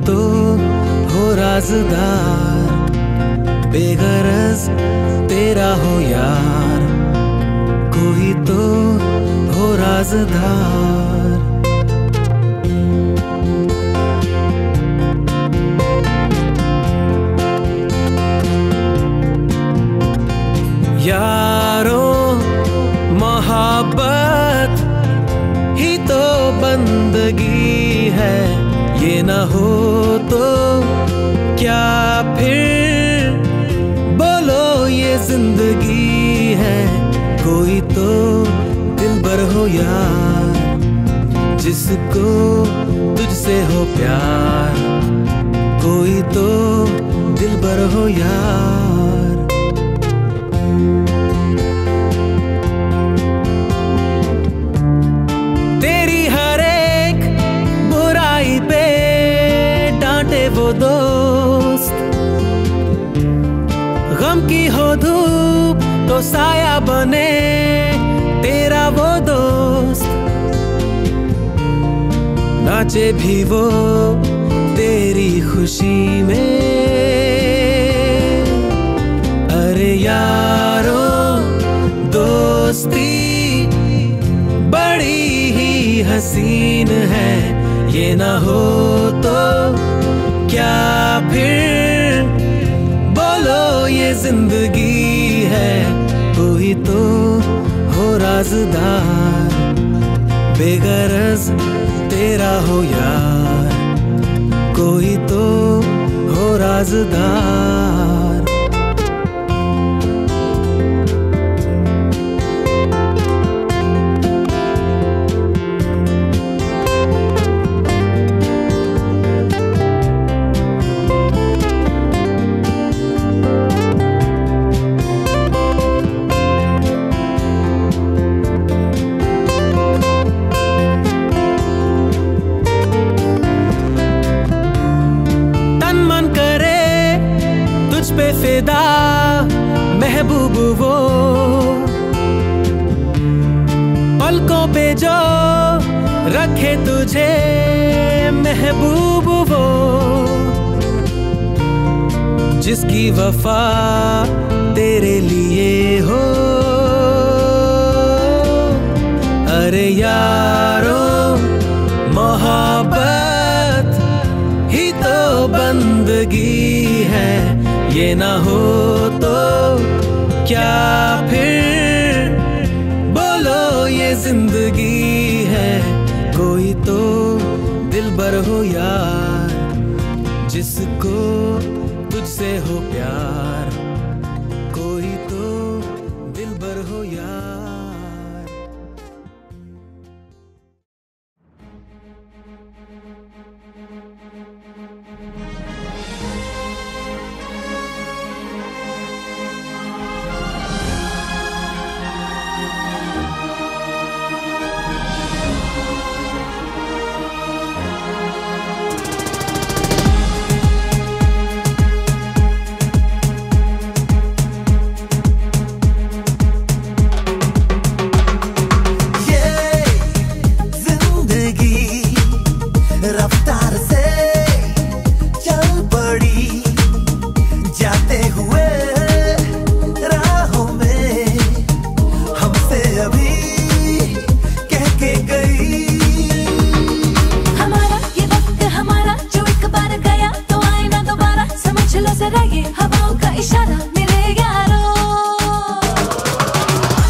तो हो राज़दार, बेगरज तेरा हो यार, कोई तो हो राज़दार। यारो मोहब्बत ही तो बंदगी है, ये न हो तो क्या फिर बोलो ये जिंदगी है। कोई तो दिलबर हो यार, जिसको तुझसे हो प्यार, कोई तो दिलबर हो यार। तेरी हर एक बुराई पे डांटे वो दोस्त, गम की हो धूप तो साया बने तेरा वो दोस्त, नाचे भी वो तेरी खुशी में। अरे यारो दोस्ती बड़ी ही हसीन है, ये ना हो तो क्या फिर बोलो ये जिंदगी है। कोई तो हो राज़दार, बेगरज तेरा हो यार, कोई तो हो राज़दार। पे फिदा महबूब वो, पलकों पे जो रखे तुझे महबूब वो, जिसकी वफा तेरे लिए हो। अरे यारो मोहब्बत ही तो बंदगी है, ये ना हो तो क्या फिर बोलो ये जिंदगी है। कोई तो दिलबर हो यार, जिसको तुझसे हो प्यार, कोई तो दिलबर हो यार।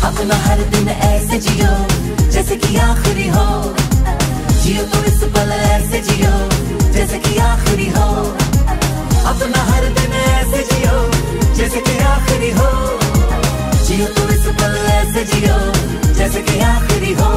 अपना हर दिन ऐसे जियो जैसे कि आखिरी हो, जियो तो इस पल ऐसे जियो जैसे कि आखिरी हो। अपना हर दिन ऐसे जियो जैसे कि आखिरी हो, जियो तो इस पल ऐसे जियो जैसे कि आखिरी हो।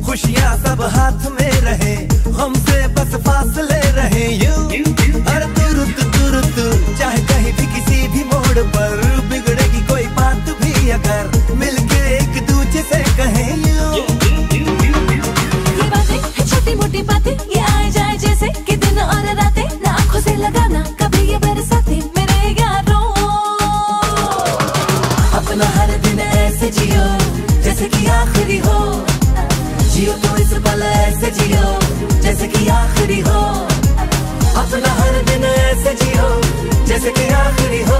खुशियाँ सब हाथ में रहे, हमसे बस फासले रहे। कहे यूं, और तुरुत चाहे कहीं भी किसी भी मोड़ पर बिगड़ेगी कोई बात भी अगर मिलके एक दूजे से कहे यूं। ये बातें है छोटी मोटी बातें, ये आए जाए जैसे कि दिन और रातें, ना आंखों से लगाना कभी ये बरसाते मेरे यारों। अपना हर दिन ऐसे जियो जैसे कि आखिरी हो, जियो तो इस पल ऐसे जियो जैसे कि आखिरी हो। अपना हर दिन ऐसे जियो जैसे कि आखिरी हो,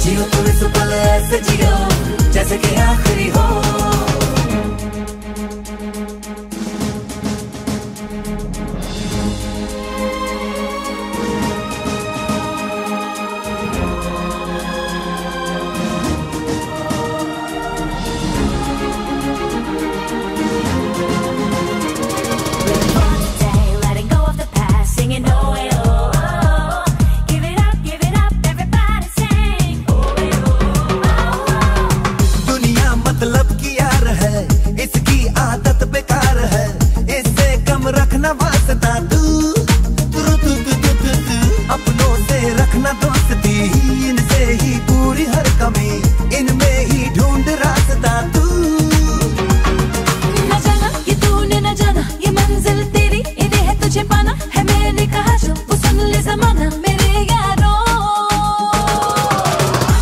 जियो तो इस पल ऐसे जियो जैसे कि आखिरी हो। अपनों से रखना दोस्ती, इनसे ही पूरी हर कमी, इनमें ही ढूंढ रास्ता तू। न जाना ये तूने न जाना, ये मंजिल तेरी इन्हें है तुझे पाना, है मैंने कहा जो वो सुन ले जमाना मेरे यारों।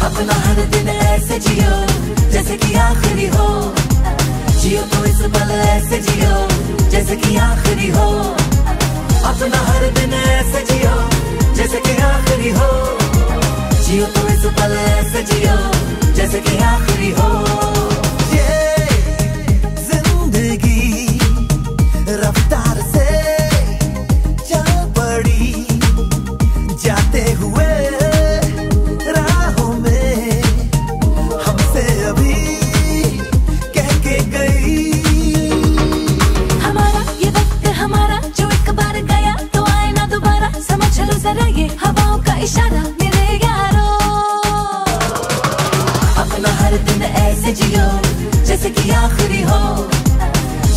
अपना हर दिन ऐसे जियो जैसे कि आखिरी हो, जियो तो इस पल ऐसे जियो जैसे कि आखिरी हो। अपना हर दिन ऐसे जियो जैसे कि आखिरी हो, जियो तो इस पल ऐसे जियो जैसे कि आखिरी हो। ये जिंदगी रफ्तार से चल पड़ी, जाते हुए राहों में हमसे अभी कह के गई। हमारा ये वक्त हमारा जो एक बार गया तो आए ना दोबारा, समझ लो जरा ये हवाओं का इशारा मेरे यारों। अपना हर दिन ऐसे जियो जैसे कि आखिरी हो,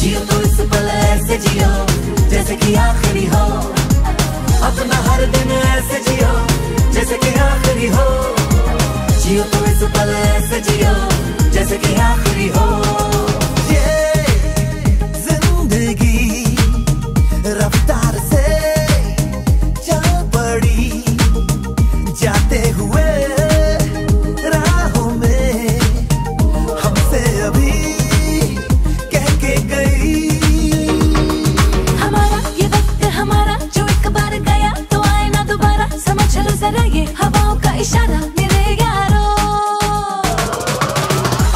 जियो तो इस पल ऐसे जियो जैसे कि आखिरी हो। अपना हर दिन ऐसे जियो जैसे कि आखिरी हो, जियो तो इस पल ऐसे जियो जैसे कि आखिरी हो। रफ्तार से चल पड़ी, जाते हुए राहों में हमसे अभी कह के गई। हमारा ये वक्त हमारा जो एक बार गया तो आए ना दोबारा, समझ लो जरा ये हवाओं का इशारा मेरे यारों।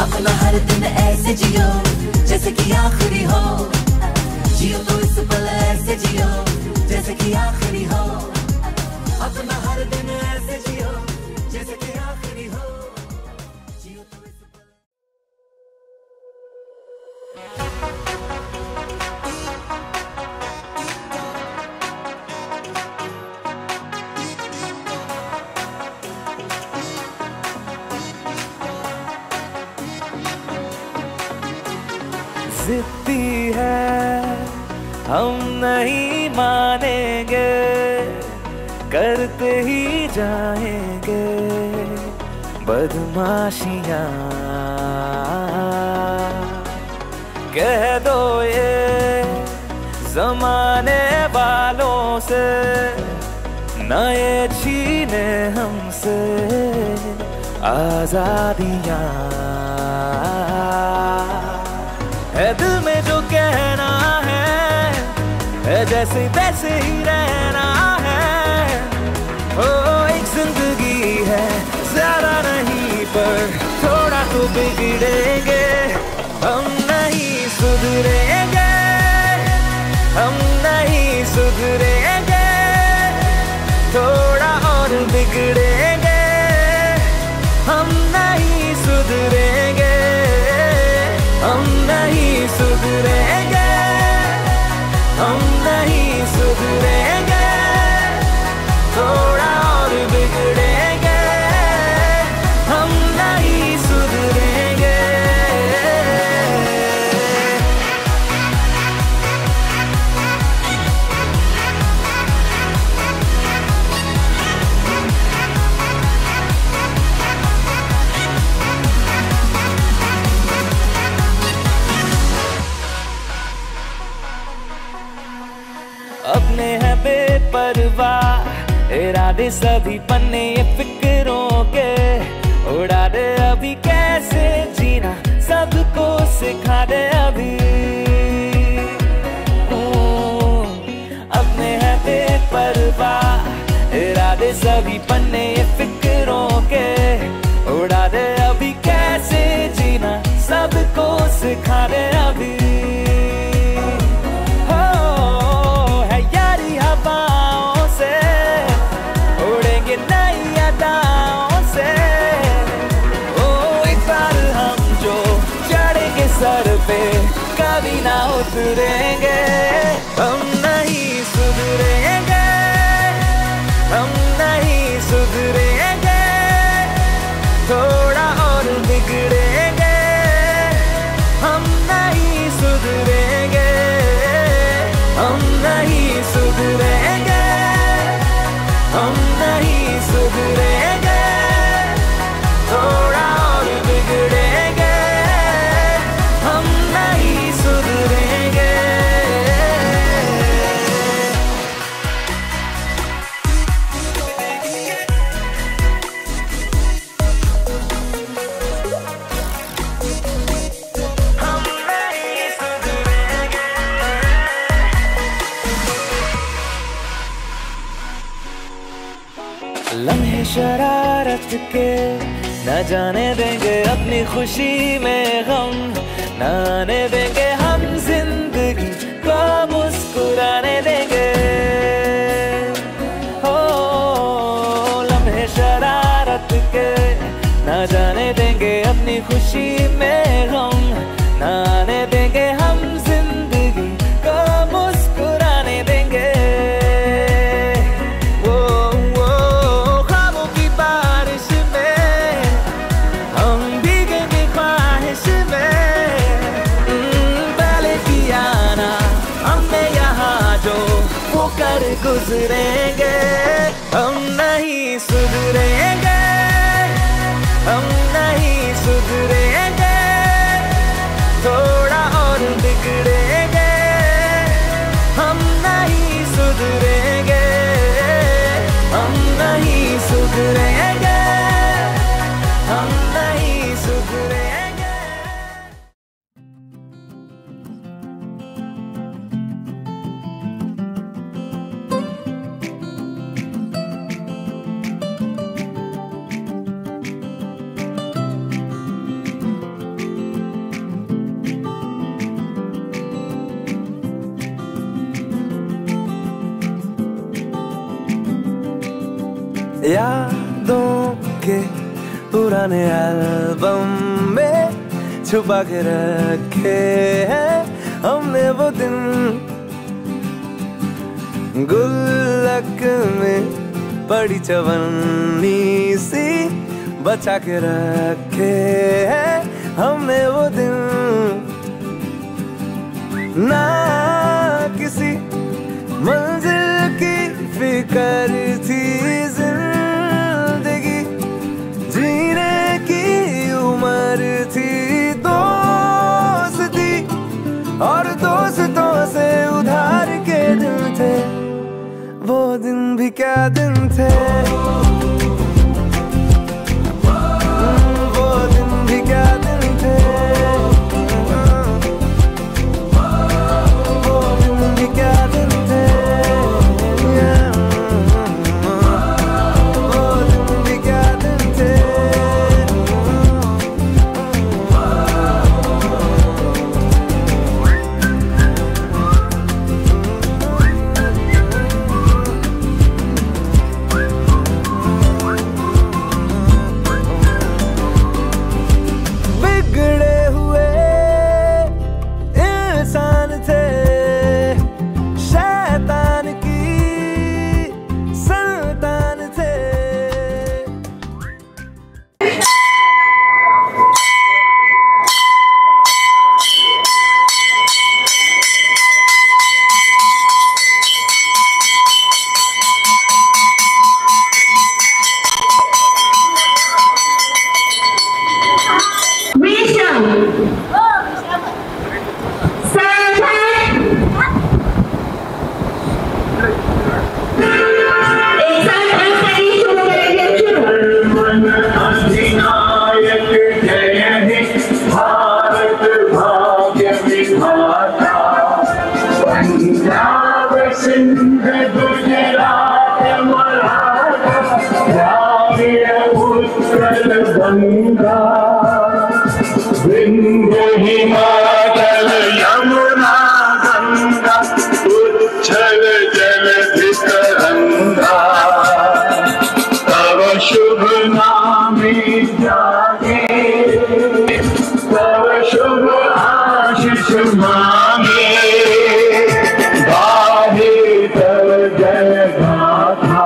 अपना हर दिन ऐसे जियो जैसे कि आखिरी हो, जियो तो इस पल ऐसे जियो जैसे कि आखिरी हो। अपना हर दिन ऐसे जियो जैसे कि आखिरी हो, जियो तो इस पल। जिद्दी है हम नहीं मानेंगे, करते ही जाएंगे बदमाशियाँ। कह दो ये जमाने वालों से, न ये छीने हमसे आजादियाँ। है दिल में जो कहना है जैसे तैसे ही रहना है। ओ एक जिंदगी है ज्यादा नहीं पर थोड़ा तो बिगड़ेंगे, हम नहीं सुधरेंगे, हम नहीं सुधरेंगे, थोड़ा और बिगड़ेंगे, हम नहीं सुधरेंगे, हम नहीं सुधरेंगे, हम नहीं सुधरेंगे, थोड़ा और बिगड़ेंगे, हम नहीं सुधरेंगे। परवाह, इरादे सभी पन्ने ये फिक्रों के, उड़ा दे अभी कैसे जीना, सबको सिखा दे अभी। अपने है बेपरवाह, इरादे सभी पन्ने ये फिक्रों के, उड़ा दे अभी कैसे जीना, सबको सिखा दे अभी। हो है यारी हवाओं से, उड़ेंगे नई अदाओं से। ओ एक बार हम जो चढ़ेंगे सर पे, कभी ना उतरेंगे। हम नहीं सुधरेंगे, हम नहीं सुधरेंगे, थोड़ा और बिगड़ेंगे। हम नहीं सुधरेंगे, हम नहीं सुधरेंगे, हम नहीं सुधरेंगे, थोड़ा और बिगड़ेंगे। हम नहीं सुधरेंगे। लम्हे शरारत के न जाने देंगे अपनी खुशी में गम, न आने देंगे हम जिंदगी को मुस्कुराने देंगे। हो लम्हे शरारत के न जाने देंगे अपनी खुशी में गम, न आने देंगे हम जिंदगी को मुस्कुराने देंगे। कर गुजरेंगे, हम नहीं सुधरेंगे, हम नहीं सुधरेंगे, थोड़ा और बिगड़ेंगे। हम नहीं सुधरेंगे, हम नहीं सुधरेंगे, हम नहीं सुधरेंगे। यादों के पुराने एल्बम में छुपा के रखे हैं हमने वो दिन, गुल्लक में पड़ी चवन्नी सी बचा के रखे हैं हमने वो दिन। ना किसी मंजिल की फिक्र थी, जिंदगी जीने की उम्र थी। दोस्ती और दोस्तों से उधार के दिन थे, वो दिन भी क्या दिन थे। वो दिन भी क्या दिन थे, वो दिन भी क्या दिन थे। Sir, सिंधु हिमाचल यमुना गंगा उच्छल जलधि तरंगा तव शुभ नामे जागे तव शुभ आशीष मांगे गाहे तव जय गाथा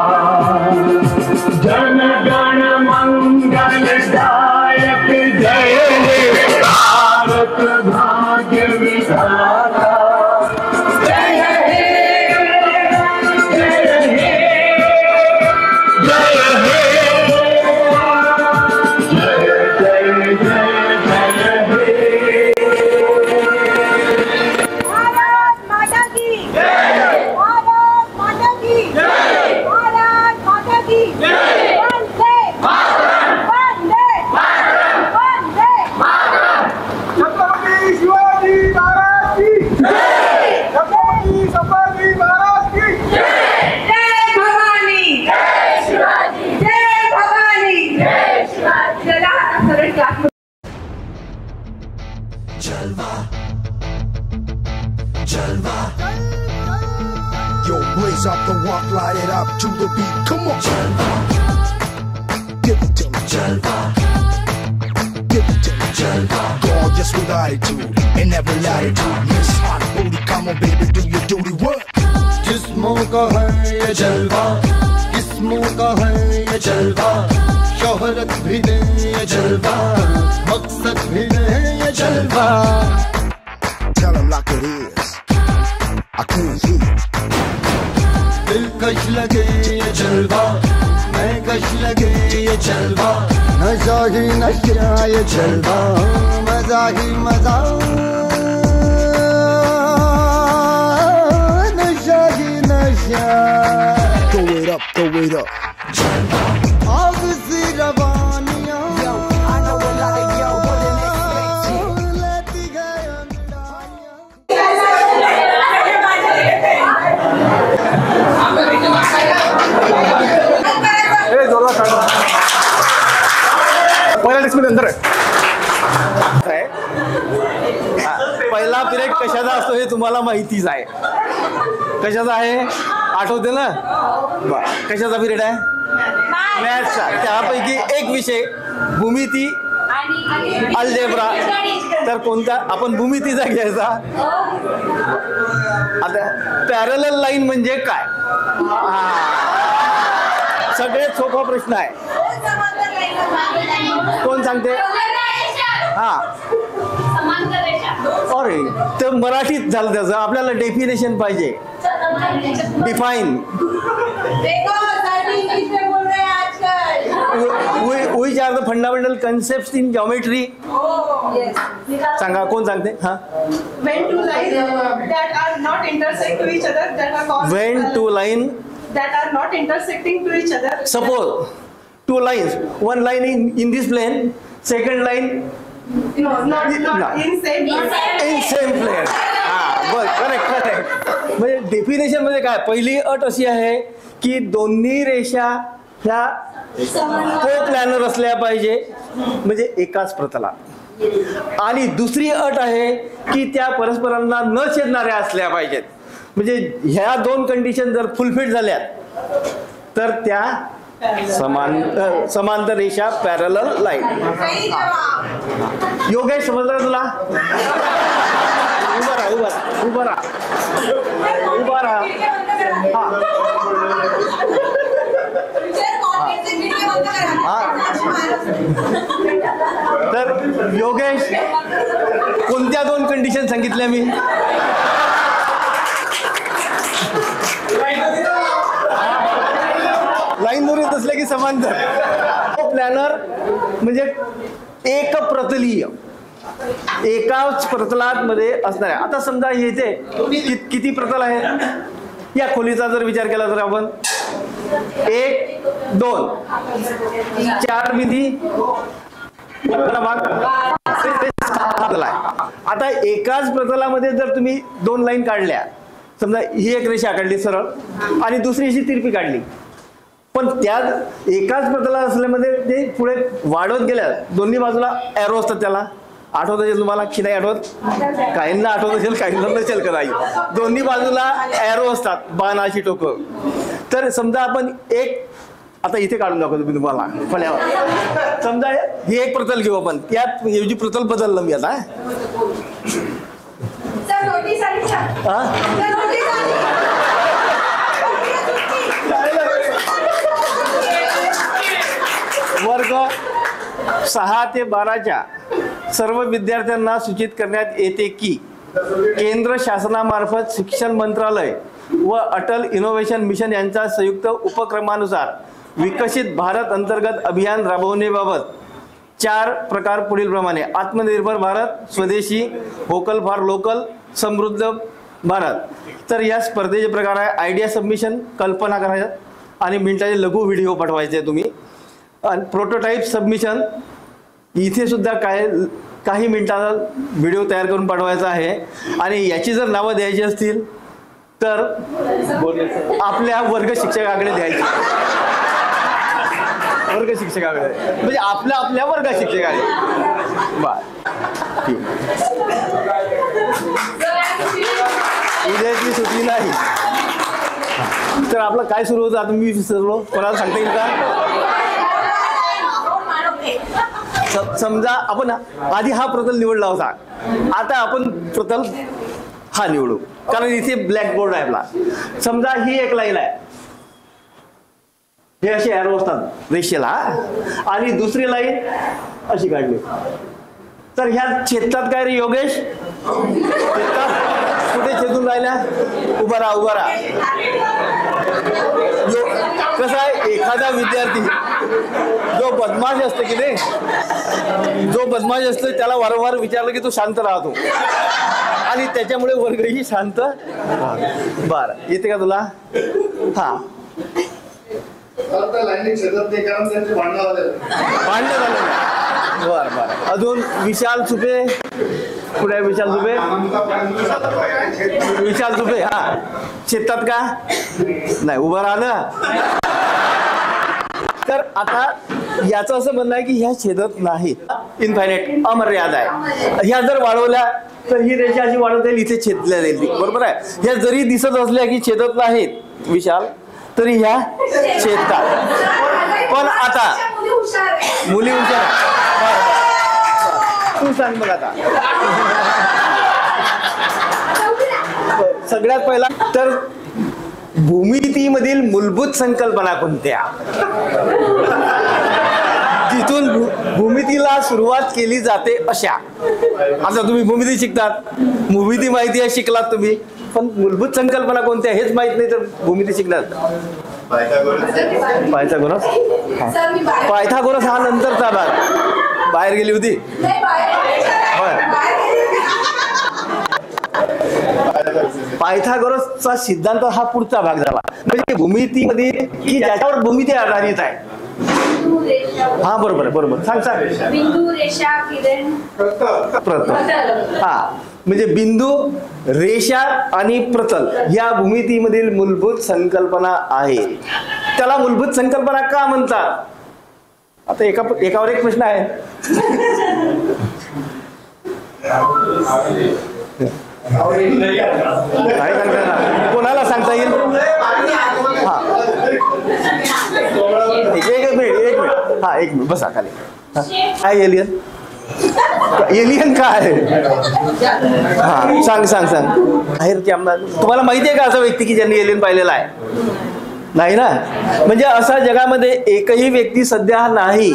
जन गण मंगल दायक जय हे भारत भाग्य विधाता जय हे जय हे जय हे जय जय जय जय हे भारत माता की जय भारत माता की जय भारत माता की जय वंदे मातरम वंदे मातरम वंदे मातरम छत्रपति शिवाजी महाराज की जय छत्रपति संभाजी महाराज की जय भवानी जय शिवाजी जय भवानी जय शिवाजी चला सरळ class Yo, blaze up the walk, light it up to the beat. Come on. Give it to me. Give it to me. Gorgeous with attitude and every latitude. Miss Hot Booty, come on, baby, do your duty. What? जिस्मों का है ये जलवा किस्मों का है ये जलवा शोहरत भी नहीं ये जलवा मकसद भी नहीं ये जलवा Tell him like it is. I can't hear. दिलकश लगे ये जलवा मैं कश लगे ये जलवा नशा ही नशा ये जलवा मजा ही मजा नशा ही नशा Throw it up, throw it up. आग सी रवानियां लेती गए अंगड़ाइयां पहिल्या डिस्कमध्ये नंतर आहे पहिला पिरियड कशाचा असतो हे तुम्हाला माहितीच आहे. कशाचा आहे आठवते ना? कशाचा पिरियड आहे? मॅथ्सचा. त्यापैकी एक विषय भूमिती अल्जेब्रा. तर कोणता आपण भूमितीचा घ्यायचा. आता पॅरलल लाईन म्हणजे काय? सगळ्यात सोपा प्रश्न आहे. कोण सांगते? हा सॉरी ते मराठीत झालं त्याचं. आपल्याला डेफिनेशन पाहिजे. Define. which are the fundamental concepts in geometry? सांगा कोण सांगते? हा when two lines that are not intersect to each other that are called when two line that are not intersecting to each other. suppose two lines, one line in this plane, second line No, not in same in same plane. Bus correct. म्हणजे definition मध्ये काय पहिली अट अशी आहे की दोन्ही रेषा ह्या को प्लॅनर असल्या पाहिजे म्हणजे एकाच प्रतलात. आणि दुसरी अट आहे की त्या परस्परांना न छेदणाऱ्या असल्या पाहिजेत. म्हणजे ह्या दोन कंडिशन जर फुलफिल झाल्या तर त्या समांतर रेषा पॅरलल लाईन. योगेश समजलं तुला? उभा राहा उभा राहा उभा राहा. तर योगेश कोणत्या दोन कंडिशन सांगितल्या मी? लाईन दोरीत असल्या की समांतर. प्लॅनर म्हणजे एक प्रतलीय एकाच प्रतलात मध्ये असणार आहे. आता समजा येथे किती प्रतल आहेत? या खोलीचा जर विचार केला तर आपण 1 2 4 बिंदी आता एकाच प्रतलामध्ये जर तुम्ही दोन लाईन काढल्या, समजा ही एक रेषा काढली सरळ आणि दुसरी अशी तिरपी काढली, पण त्यात एकाच प्रतलात असल्यामध्ये ते पुढे वाढवत गेल्या दोन्ही बाजूला एरो असतात त्याला, आठवत असेल तुम्हाला की नाही आठवत? काहींना आठवत असेल, काहींना नसेल का नाही. दोन्ही बाजूला एरो असतात, बाणाची टोकं. तर समजा आपण एक आता इथे काढून दाखवतो मी तुम्हाला फळ्यावर. समजा ही एक प्रतल घेऊ आपण, त्यात ऐवजी प्रतल बदललं मी आता. वर्ग 6 ते 12च्या सर्व विद्यार्थ्यांना सूचित करण्यात येते की केंद्र शासनामार्फत शिक्षण मंत्रालय व अटल इनोव्हेशन मिशन यांच्या संयुक्त उपक्रमानुसार विकसित भारत अंतर्गत अभियान राबवण्याबाबत 4 प्रकार पुढीलप्रमाणे: आत्मनिर्भर भारत, स्वदेशी, व्होकल फॉर लोकल, समृद्ध भारत. तर या स्पर्धेचे प्रकार आहे आयडिया सबमिशन, कल्पना करायच्या आणि मिनिटाचे लघु व्हिडिओ पाठवायचे तुम्ही. आणि प्रोटोटाईप सबमिशन, इथे सुद्धा काही मिनिटाचा व्हिडिओ तयार करून पाठवायचा आहे. आणि याची जर नावं द्यायची असतील तर आपल्या वर्ग शिक्षकाकडे द्यायची. वर्ग शिक्षकाकडे म्हणजे आपल्या वर्ग शिक्षकाकडे. बर ठीक. उद्याची सुट्टी नाही. तर आपलं काय सुरू होतं आता मी विसरलो, कोणाला सांगता येईल का? समजा आपण आधी हा प्रतल निवडला होता, आता आपण प्रतल हा निवडू, कारण इथे ब्लॅक बोर्ड आहे आपला. समजा ही एक लाईन आहे, हे असे एरो असतात रेषेला, आणि दुसरी लाईन अशी काढली. तर ह्या छेदतात काय रे योगेश? कुठे छेदून राहिल्या? उभा राहा. कसं आहे, एखादा विद्यार्थी जो बदमाश असतो की नाही, जो बदमाश असतो त्याला वारंवार विचारलं की तो शांत राहतो, आणि त्याच्यामुळे वर्गही शांत राहतो. बरं, येते का तुला? हा, भांडण झालं. बरं. अजून विशाल सुपे, कुठे विशाल सुपे? विशाल सुपे, हा, शेतात का नाही उभं राहिलं. तर आता याचं असं म्हणणं आहे की ह्या छेदत नाही, इनफायनाईट अमर्याद आहे. ह्या जर वाढवल्या तर ही रेषा अशी वाढवता येईल, इथे छेदल्या जाईल ती, बरोबर आहे. ह्या जरी दिसत असल्या की छेदत नाहीत विशाल, तरी ह्या छेदतात. पण आता मुली हुशार. तू सांग बघ आता. सगळ्यात पहिला तर भूमितीमधील मूलभूत संकल्पना कोणत्या? जिथून भूमितीला सुरुवात केली जाते अशा. आता तुम्ही भूमिती शिकतात, भूमिती माहिती आहे, शिकलात तुम्ही, पण मूलभूत संकल्पना कोणत्या हेच माहित नाही तर भूमिती शिकणार. पायथागोरस हा नंतरचा भाग. बाहेर गेली होती. पायथागोरसचा सिद्धांत हा पुढचा भाग झाला. म्हणजे भूमितीमध्ये की ज्याच्यावर भूमिती आधारित आहे. हा बरोबर सांग. बिंदू, रेषा, किरण, प्रतल. हा, म्हणजे बिंदू, रेषा आणि प्रतल या भूमितीमधील मूलभूत संकल्पना आहे. त्याला मूलभूत संकल्पना का म्हणतात? आता एकावर एक प्रश्न आहे. काय सांगता, कोणाला सांगता येईल? हा, एक मिनिट. हा, एक मिनिट बसा खाली. काय एलियन? एलियन काय आहे? हा, सांग. बाहेर तुम्हाला माहिती आहे का असा व्यक्ती की ज्यांनी एलियन पाहिलेला आहे? नाही ना. म्हणजे असा जगामध्ये एकही व्यक्ती सध्या नाही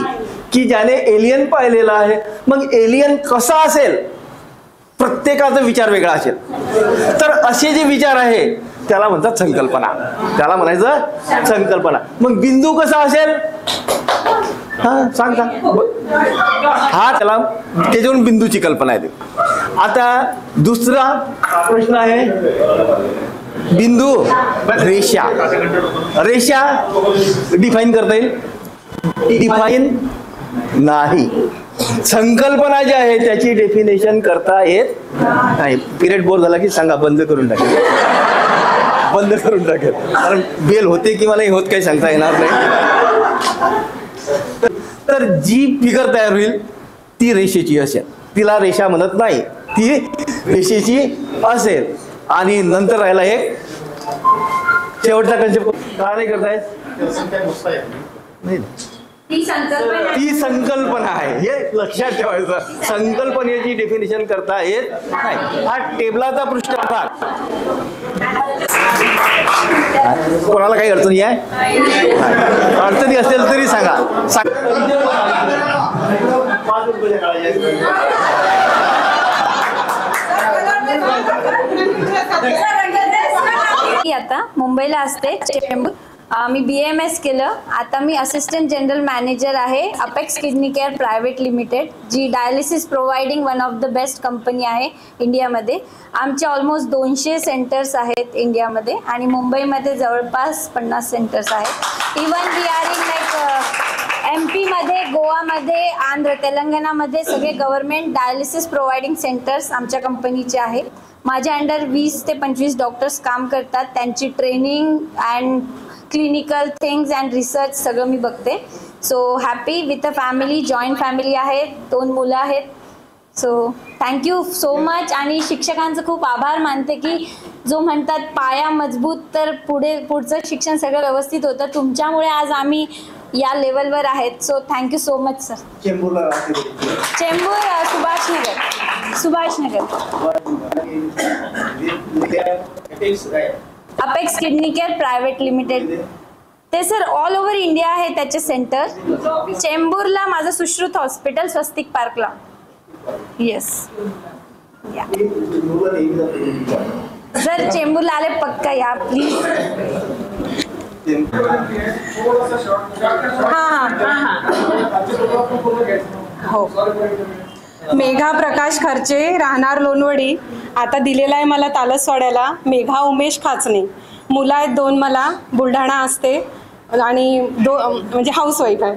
की ज्याने एलियन पाहिलेला आहे. मग एलियन कसा असेल? प्रत्येकाचा विचार वेगळा असेल. तर असे जे विचार आहे त्याला म्हणतात संकल्पना. त्याला म्हणायचं संकल्पना. मग बिंदू कसा असेल? हा, सांग. हा, त्याला त्याच्यावरून बिंदूची कल्पना येते. आता दुसरा प्रश्न आहे बिंदू, रेषा डिफाईन करता येईल? डिफाईन नाही. संकल्पना जी आहे त्याची डेफिनेशन करता येत नाही. पिरियड बोर झाला की सांगा, बंद करून टाकेल. कारण बेल होते किंवा नाही होत काही सांगता येणार नाही. तर जी फिगर तयार होईल ती रेषेची असेल. तिला रेषा म्हणत नाही, ती रेषेची असेल. आणि नंतर राहिला एक शेवटचा कन्सेप्ट. का नाही करतायत? ती संकल्पना आहे, हे लक्षात ठेवायचं. संकल्पनेची डेफिनेशन करता येत नाही. हा टेबलाचा पृष्ठभाग. कोणाला काही अडचणी आहे? अडचणी असेल तरी सांगा. आता मुंबईला असते चेंबूर. मी BAMS केलं. आता मी असिस्टंट जनरल मॅनेजर आहे Apex Kidney Care private limited, जी dialysis providing one of the best company आहे इंडियामध्ये. आमचे ऑलमोस्ट 200 सेंटर्स आहेत इंडियामध्ये आणि मुंबईमध्ये जवळपास 50 सेंटर्स आहेत. Even we are in like MP मध्ये, गोवामध्ये, आंध्र, तेलंगणामध्ये सगळे गव्हर्नमेंट डायलिसिस प्रोव्हाइडिंग सेंटर्स आमच्या कंपनीचे आहेत. माझ्या अंडर 20 ते 25 डॉक्टर्स काम करतात. त्यांची training and clinical things and research सगळं मी बघते. So happy with a family, joint family आहे, 2 मुलं आहेत. So thank you so much. आणि शिक्षकांचं खूप आभार मानते की जो म्हणतात पाया मजबूत तर पुढचं शिक्षण सगळं व्यवस्थित होतं. तुमच्यामुळे आज आम्ही या लेवलवर आहेत. So thank you so much sir. Chembur Subhashnagar. Apex Kidney Care private limited. ते सर ऑल ओव्हर इंडिया आहे त्याचे सेंटर. चेंबूरला माझं सुश्रुत हॉस्पिटल, स्वस्तिक पार्कला. येस. सर चेंबूरला आले पक्का या प्लीज. हो. मेघा प्रकाश खर्चे, राहणार लोणवडी. आता दिलेला आहे मला तालसवाड्याला. मेघा उमेश खाचणे. मुलं आहेत 2 मला. बुलढाणा असते आणि म्हणजे हाऊसवाईफ आहे.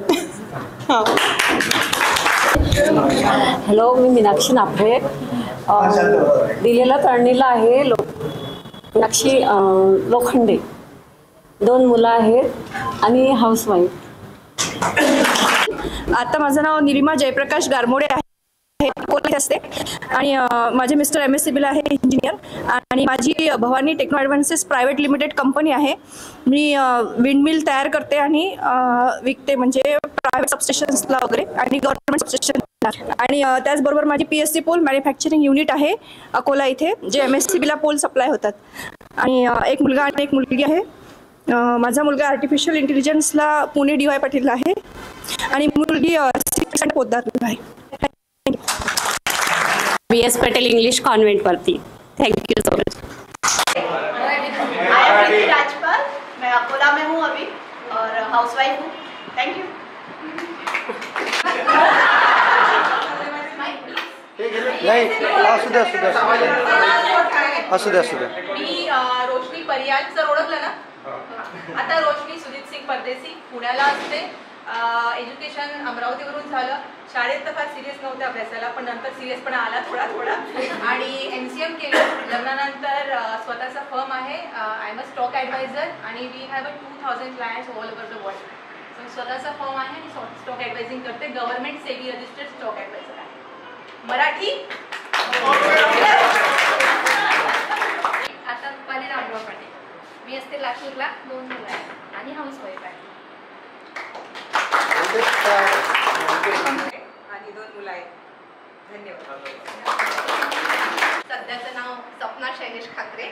हां. हॅलो, मी मीनाक्षी नाफे. दिलेला तळणीला आहे मीनाक्षी लोखंडे. 2 मुलं आहेत आणि हाऊसवाईफ. आता माझं नाव निरिमा जयप्रकाश गारमोडे आहे, कोल्हापूर असते. आणि माझे मिस्टर MSCBला आहे इंजिनियर. आणि माझी Bhavani Techno Advances private limited company आहे. मी विंडमिल तयार करते आणि विकते, म्हणजे प्रायव्हेट सबस्टेशन्सला वगैरे आणि गव्हर्नमेंट सबस्टेशन. आणि त्याचबरोबर माझी PSC पोल मॅन्युफॅक्चरिंग युनिट आहे अकोला इथे, जे MSCBला पोल सप्लाय होतात. आणि एक मुलगा आणि एक मुलगी आहे. माझा मुलगा आर्टिफिशियल इंटेलिजन्सला पुणे DY पाटीलला आहे आणि मुलगी 6th पोद्दारला आहे. BS पटेल इंग्लिश कॉन्वेंट वरती. Thank you so much. Rajpal, मैं अकोला में हूँ अभी और हाउसवाइफ हूँ. Thank you. मी रोशनी परियाल सर ओळखलं ना. आता रोशनी सुजित सिंग परदेसी पुण्याला असते. एज्युकेशन अमरावतीवरून झालं. शाळेत तर फार सिरियस नव्हते अभ्यासाला, पण नंतर सिरियसपणा आला थोडा थोडा. आणि MCM केलं. लग्नानंतर स्वतःचा फर्म आहे. I am a stock advisor आणि we have 2000 clients all over the world. स्वतःचा फर्म आहे आणि स्टॉक ॲडवायझिंग करते. Government SEBI registered stock advisor आहे. मराठी. आता रुपाली रामराव पाटील. मी असते लातूरला. 2 मुलं आहेत आणि हाऊसवाईफ आहे. आणि 2 मुलं आहेत. धन्यवाद. सध्याचं नाव सपना शैलेश खाकरे.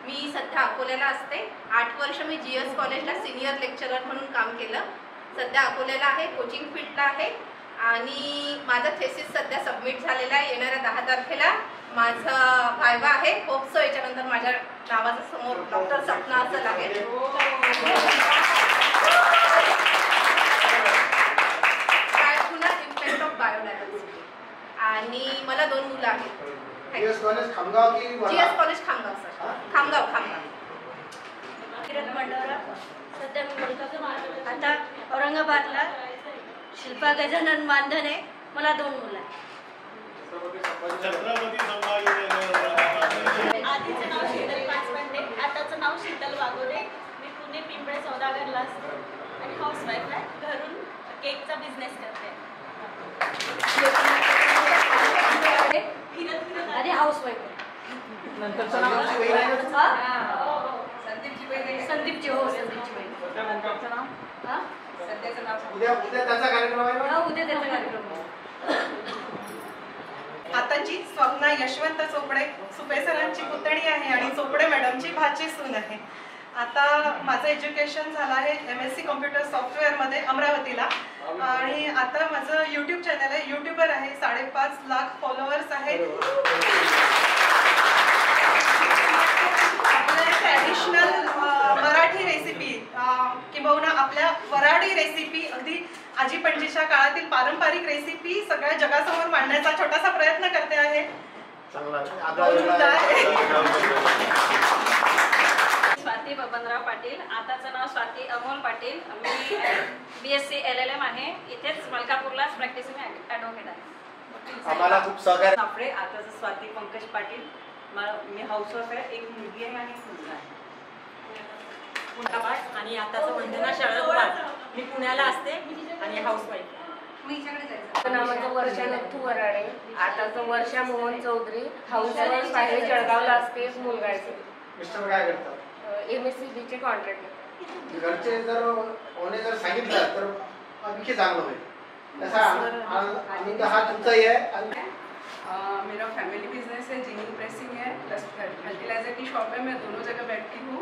मी सध्या अकोल्याला असते. 8 वर्ष मी GS कॉलेजला सिनियर लेक्चरर म्हणून काम केलं. सध्या अकोल्याला आहे, कोचिंग फील्डला आहे. आणि माझा थेसिस सध्या सबमिट झालेला आहे. येणाऱ्या 10 तारखेला माझा व्हायवा आहे. होप सो याच्यानंतर माझ्या नावाच्या समोर डॉक्टर सपना असं लागेल. Impact of biodiversity. आणि मला 2 मुलं आहेत. GS कॉलेज खामगाव की GS college Khamgaon sir. Khamgaon. Kiran Mandora. सध्या मी आता औरंगाबादला. शिल्पा गजानन मानधने. मला 2 मुलं आहेत. आधीचं नाव शीतल पाचवंडे, आताचं नाव शीतल वागोदे. मी पुणे पिंपळे सौदागरला असते आणि हाऊसवाईफला घरून केकचा बिझनेस करते. नंतरचं नाव संदीपची बहीण आहे. संदीपची बहीण. संदीपची हो संदीपची बहीण. सध्याचं नाव सध्याचं नाव उद्या त्याचा कार्यक्रम आहे ना? उद्या त्याचा कार्यक्रम आहे. आताची स्वप्ना यशवंत चोपडे सुपे सरांची पुतणी आहे आणि चोपडे मॅडमची भाची सून आहे. आता माझं एज्युकेशन झालं आहे MSc कॉम्प्युटर सॉफ्टवेअरमध्ये अमरावतीला आणि आता माझं यूट्यूब चॅनल आहे, यूट्यूबर आहे, 5.5 लाख फॉलोअर्स आहे. आपल्या ट्रॅडिशनल मराठी रेसिपी किंबहुना आपल्या वऱ्हाडी रेसिपी अगदी आजी पणजीच्या काळातील पारंपरिक रेसिपी सगळ्या जगासमोर मांडण्याचा छोटासा प्रयत्न करते आहे. स्वाती बबनराव पाटील, आताचं नाव स्वाती अमोल पाटील. मी BSc LLM आहे. इथेच मलकापूरलाच प्रॅक्टिसिंग ॲडव्होकेट आहे. आम्हाला खूप सहकार्य. आपले आताचं स्वाती पंकज पाटील. मी हाऊसवाईफ आहे. एक मुलगी आहे आणि एक मुलगा आहे. पुण्यापाठ आणि आताचं वंदना शरद पाठ. मी पुण्याला असते आणि हाऊसवाईफ. नावाचं वर्षा नथू वराडे, आताचं वर्षा मोहन चौधरी, हाऊसवाईफ आहे, जळगावला असते, मुलगा आहे. मिस्टर काय करतात? MSCBचे कॉन्ट्रॅक्ट. घरचे जर होणे जर सांगितलं तर आणखी चांगलं होईल. तसा आनंद हा तुमचाही आहे. मेरा फैमिली बिजनेस है, जिनिंग प्रेसिंग है, प्लस फर्टिलाइजर की शॉप है. मैं दोनों जगह बैठती हूँ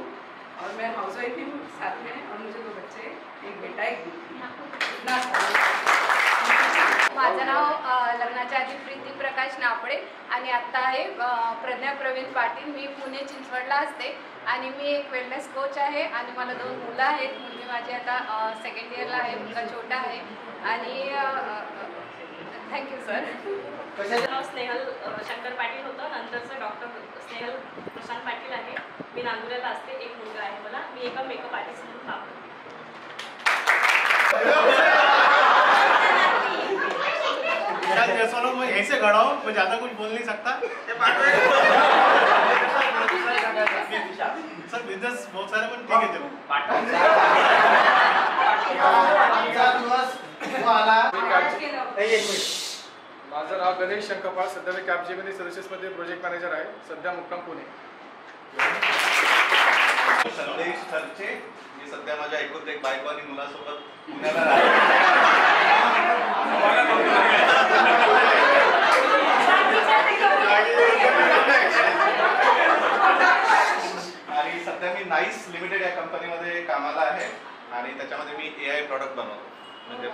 और मैं हाउस वाइफ भी हूँ साथ में, और मुझे 2 बच्चे, एक बेटा एक बेटी. माझं नाव लग्नाच्या आधी प्रीती प्रकाश नापडे आणि आत्ता आहे प्रज्ञा प्रवीण पाटील. मी पुणे चिंचवडला असते आणि मी एक वेलनेस कोच आहे आणि मला 2 मुलं आहेत. मुलगी माझी आता 2nd इयरला आहे, मुलगा छोटा आहे. आणि थँक्यू सर. नाव स्नेहल शंकर पाटील होतं. नंतरचं डॉक्टर स्नेहल प्रशांत पाटील आहे. मी नांदुऱ्याला असते. एक मुलगा आहे मला. मी एका मेकअप आर्टिस्ट म्हणून काम करते. मैं ऐसे खड़ा हूँ, मैं ज्यादा कुछ बोल नहीं सकता. सर बिजनेस बहुत सारे पण ठीक आहे. माझं नाव गणेश शंकरपाळ. सध्या मी कॅपजेमिनी सर्व्हिसेसमध्ये प्रोजेक्ट मॅनेजर आहे. सध्या मुक्काम पुणे. संदेश सरचे. मी सध्या माझ्या एकूण एक बायको आणि मुलासोबत पुण्याला आणि सध्या मी नाईस लिमिटेड या कंपनीमध्ये कामाला आहे आणि त्याच्यामध्ये मी AI प्रॉडक्ट बनवतो. म्हणजे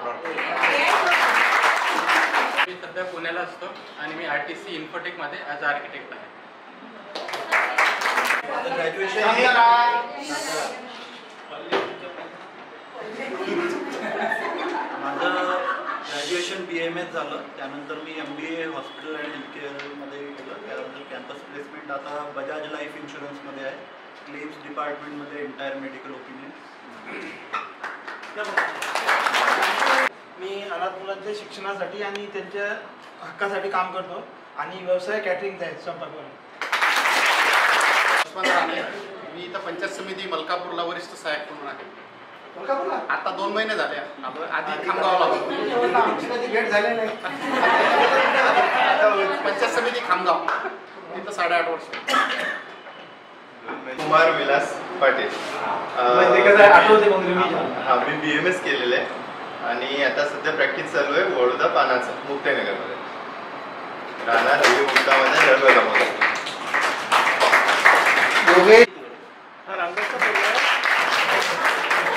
मी सध्या पुण्याला असतो आणि मी RTC इन्फोटेकमध्ये ॲज आर्किटेक्ट आहे. माझं ग्रॅज्युएशन BMS झालं. त्यानंतर मी MBA हॉस्पिटल अँड हेल्थकेअरमध्ये केलं. त्यानंतर कॅम्पस प्लेसमेंट आता बजाज लाईफ इन्शुरन्समध्ये आहे. क्लेम्स डिपार्टमेंटमध्ये एंटायर मेडिकल ओपिनियन. मी अनाथ मुलांच्या शिक्षणासाठी आणि त्यांच्या हक्कासाठी काम करतो आणि व्यवसाय कॅटरिंगचा आहे संपर्क. मी इथं पंचायत समिती मलकापूरला वरिष्ठ सहाय्यक म्हणून आहे. आता 2 महिने झाले. आधी खामगावला भेट झाले नाही. पंचायत समिती खामगाव तिथं 8.5 वर्ष. कुमार विलास पाटील. हा मी BMS केलेलं आहे आणि आता सध्या प्रॅक्टिस चालू आहे वडोदा पानाचं मुक्ताईनगरमध्ये. राहणार रवी मुक्तामध्ये जळगावमध्ये.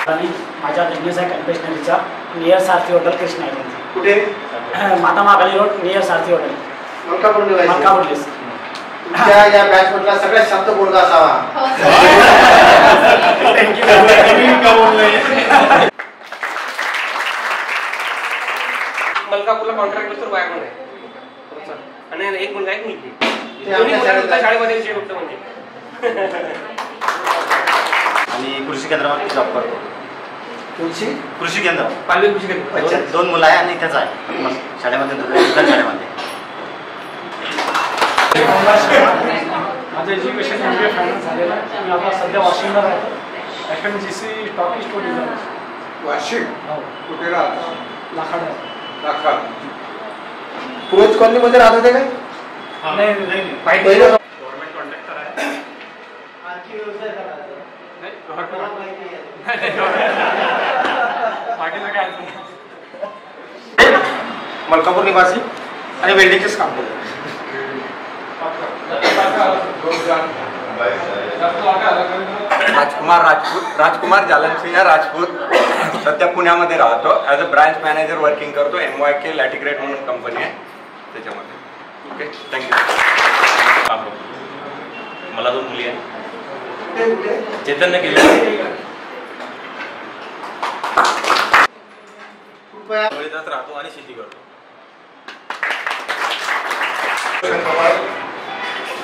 आणि माझा बिझनेस आहे कन्फेशनरीचा नियर सारथी हॉटेल कृष्णा एजन्सी. कुठे? माता महाकाली रोड नियर सारथी हॉटेल मलकापूर. तुमच्या या बॅच मधला सगळ्यात शांत मुलगा असावा. मलकापूरला कॉन्ट्रॅक्ट तर बाय आहे आणि एक मुलगा एक मुलगी. शाळेमध्ये विषय फक्त म्हणजे. आणि कृषी केंद्रावरती जॉब करतो. कृषी केंद्र पालवी कृषी केंद्र. 2 मुलं आहे आणि त्याच आहे शाळेमध्ये शाळेमध्ये. माझं एज्युकेशन MBA फायनान्स झालेलं आहे. मी आता सध्या वाशिमला राहतो. FMGC talkie story Washim. कुठे राहतो? लाखाड. पुरोज कॉलनीमध्ये राहत होते काय? नाही. गव्हर्नमेंट कॉन्ट्रॅक्टर आहे. बाकीचं काय मलकापूर निवासी आणि वेल्डिंगचेच काम करतो. राजकुमार जालनसिंह राजपूत, सध्या पुण्यामध्ये राहतो. As a branch manager working करतो. MYK लॅटिग्रेट म्हणून कंपनी आहे त्याच्यामध्ये. Okay, thank you. मला 2 मुली आहेत. चैतन्य केली राहतो आणि शेती करतो.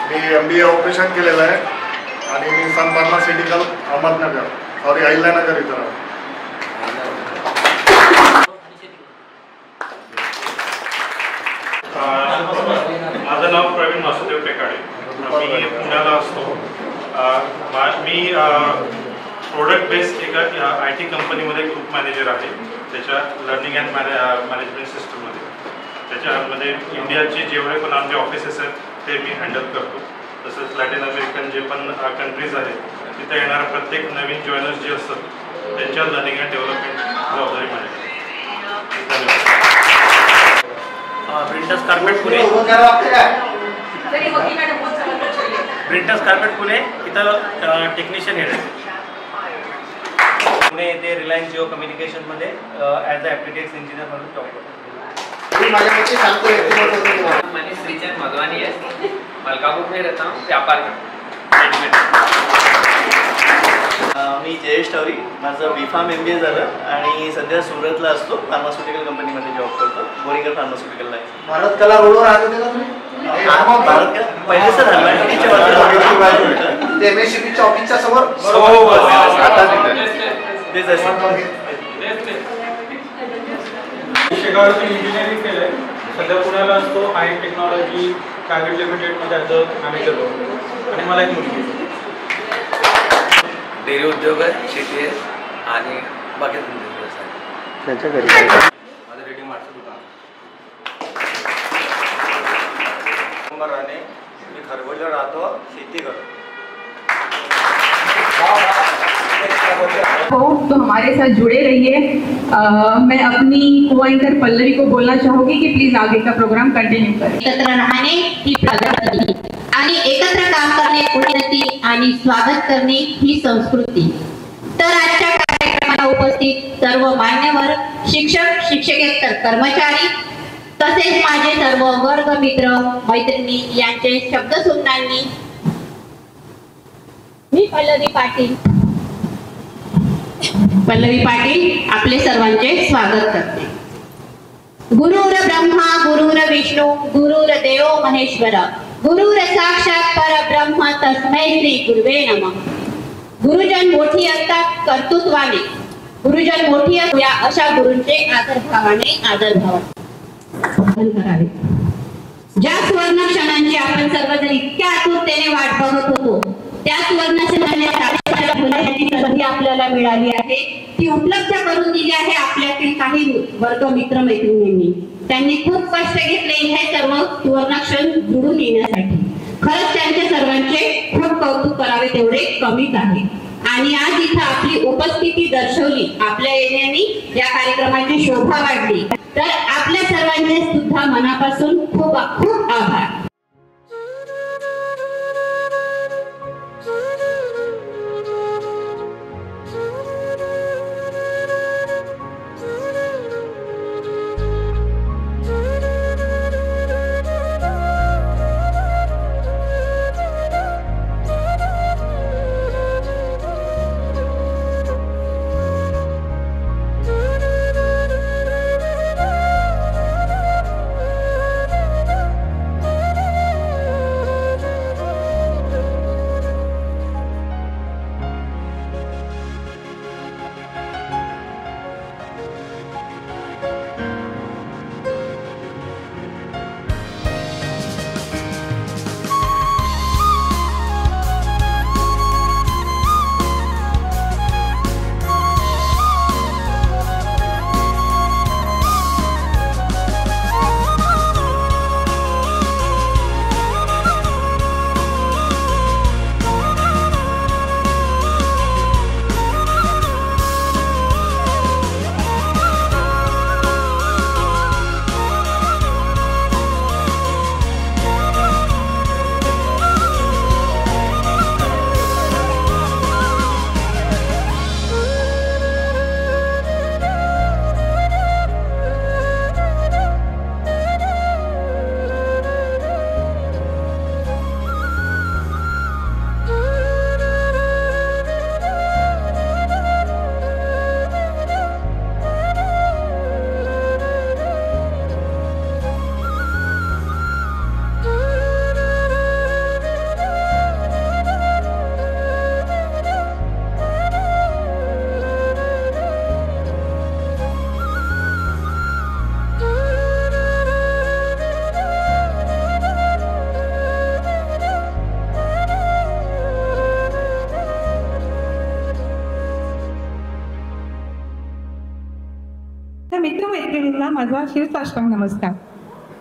मी MBA ऑपरेशन केलेलं आहे आणि मी सन फार्मास्युटिकल अहमदनगर अहिल्यानगर इथं राहतो. माझं नाव प्रवीण वासुदेव टेकाडे. मी पुण्याला असतो. मी प्रोडक्ट बेस्ड एका IT कंपनीमध्ये ग्रुप मॅनेजर आहे. त्याच्या लर्निंग अँड मॅनेजमेंट सिस्टममध्ये. त्याच्यामध्ये इंडियाचे जेवढे पण आमचे ऑफिसेस आहेत ते मी हँडल करतो. तसंच लॅटिन अमेरिकन जे पण कंट्रीज आहेत तिथे येणाऱ्या प्रत्येक नवीन जॉईनर्स जे असतात त्यांच्या लर्निंग अँड डेव्हलपमेंट जबाबदारी माझी. Printers carpet Pune. Printers carpet Pune इथं टेक्निशियन हेड आहे. पुणे येथे रिलायन्स जिओ कम्युनिकेशनमध्ये ॲज अ ॲप्लिकेशन इंजिनियर म्हणून जॉब करतो. मैं श्रीचंद मधवानी है, मलकापुर में रहता हूँ, व्यापार करता मी जयेश टावरी. माझं B.Pharm MBA झालं आणि सध्या सुरतला असतो. फार्मास्युटिकल कंपनीमध्ये जॉब करतो. बोरिंगर फार्मास्युटिकलला आहे. भारत कला रोडवर राहत होते का तुम्ही? भारत कला पहिले सर MSCBच्या ऑफिसच्या समोर शेगावची इंजिनिअरिंग केलं आहे. सध्या पुण्याला असतो. IM टेक्नॉलॉजी प्रायव्हेट लिमिटेडमध्ये ॲज अ मॅनेजर होतो. आणि मला एक मुलगी आहे. डेअरी उद्योग आहे, शेती आहे आणि बाकी त्यांच्या घरी माझं रेडी मार्टचं दुकान. मी खरगोजला राहतो, शेती करतो. तो हमारे साथ जुड़े रहिए. मैं अपनी को एंकर पल्लवी को बोलना चाहूंगी कि प्लीज आगे का प्रोग्राम कंटिन्यू करें. एकत्र राहणे ही प्रगती आणि एकत्र काम करणे, उन्नती आणि स्वागत करणे ही संस्कृती. तर आजच्या कार्यक्रमाला उपस्थित सर्व मान्यवर, शिक्षक, शिक्षकेतर कर्मचारी तसेच माझे सर्व वर्ग मित्र मैत्रिणी यांचे शब्द सुमनांनी मी पल्लवी पाटील आपले सर्वांचे स्वागत करते. गुरुर ब्रह्मा गुरुर विष्णू गुरुर देव महेश्वर गुरुर साक्षात परब्रह्म तस्मै श्री गुरुवे नमः. गुरुजन मोठी असतात कर्तृत्वाने, गुरुजन मोठी या अशा गुरूंचे आदरभावाने करावे. ज्या सुवर्ण क्षणांची आपण सर्वजण इतक्या आतुरतेने वाट बघत होतो त्या सुवर्ण क्षणांची संधी आपल्याला मिळाली आहे. ती उपलब्ध करून दिली आहे आपल्यातील काही वर्ग मित्र मैत्रिणींनी. त्यांनी खूप कष्ट घेतले हे सर्व सुवर्णक्षण जुळून येण्यासाठी. खरंच त्यांच्या सर्वांचे खूप कौतुक करावे तेवढे कमीच आहे. आणि आज इथं आपली उपस्थिती दर्शवली, आपल्या येण्याने या कार्यक्रमाची शोभा वाढली, तर आपल्या सर्वांचे सुद्धा मनापासून खूप खूप आभार. भगिनींना माझा शिरसाष्टांग नमस्कार.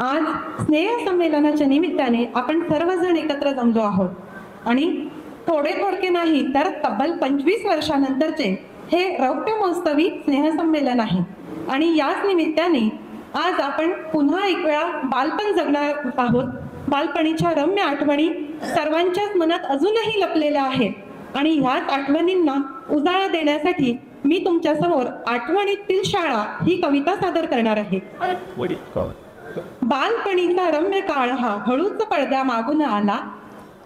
आज स्नेह संमेलनाच्या निमित्ताने आपण सर्वजण एकत्र जमलो आहोत आणि थोडके नाही तर तब्बल 25 वर्षानंतरचे हे रौप्य महोत्सवी स्नेह संमेलन आहे. आणि याच निमित्ताने आज आपण पुन्हा एक वेळा बालपण जगणार आहोत. बालपणीच्या रम्य आठवणी सर्वांच्याच मनात अजूनही लपलेल्या आहेत आणि ह्याच आठवणींना उजाळा देण्यासाठी मी तुमच्या समोर आठवणीतील शाळा ही कविता सादर करणार आहे. बालपणीचा रम्य काळ हा हळूच पडद्या मागून आला.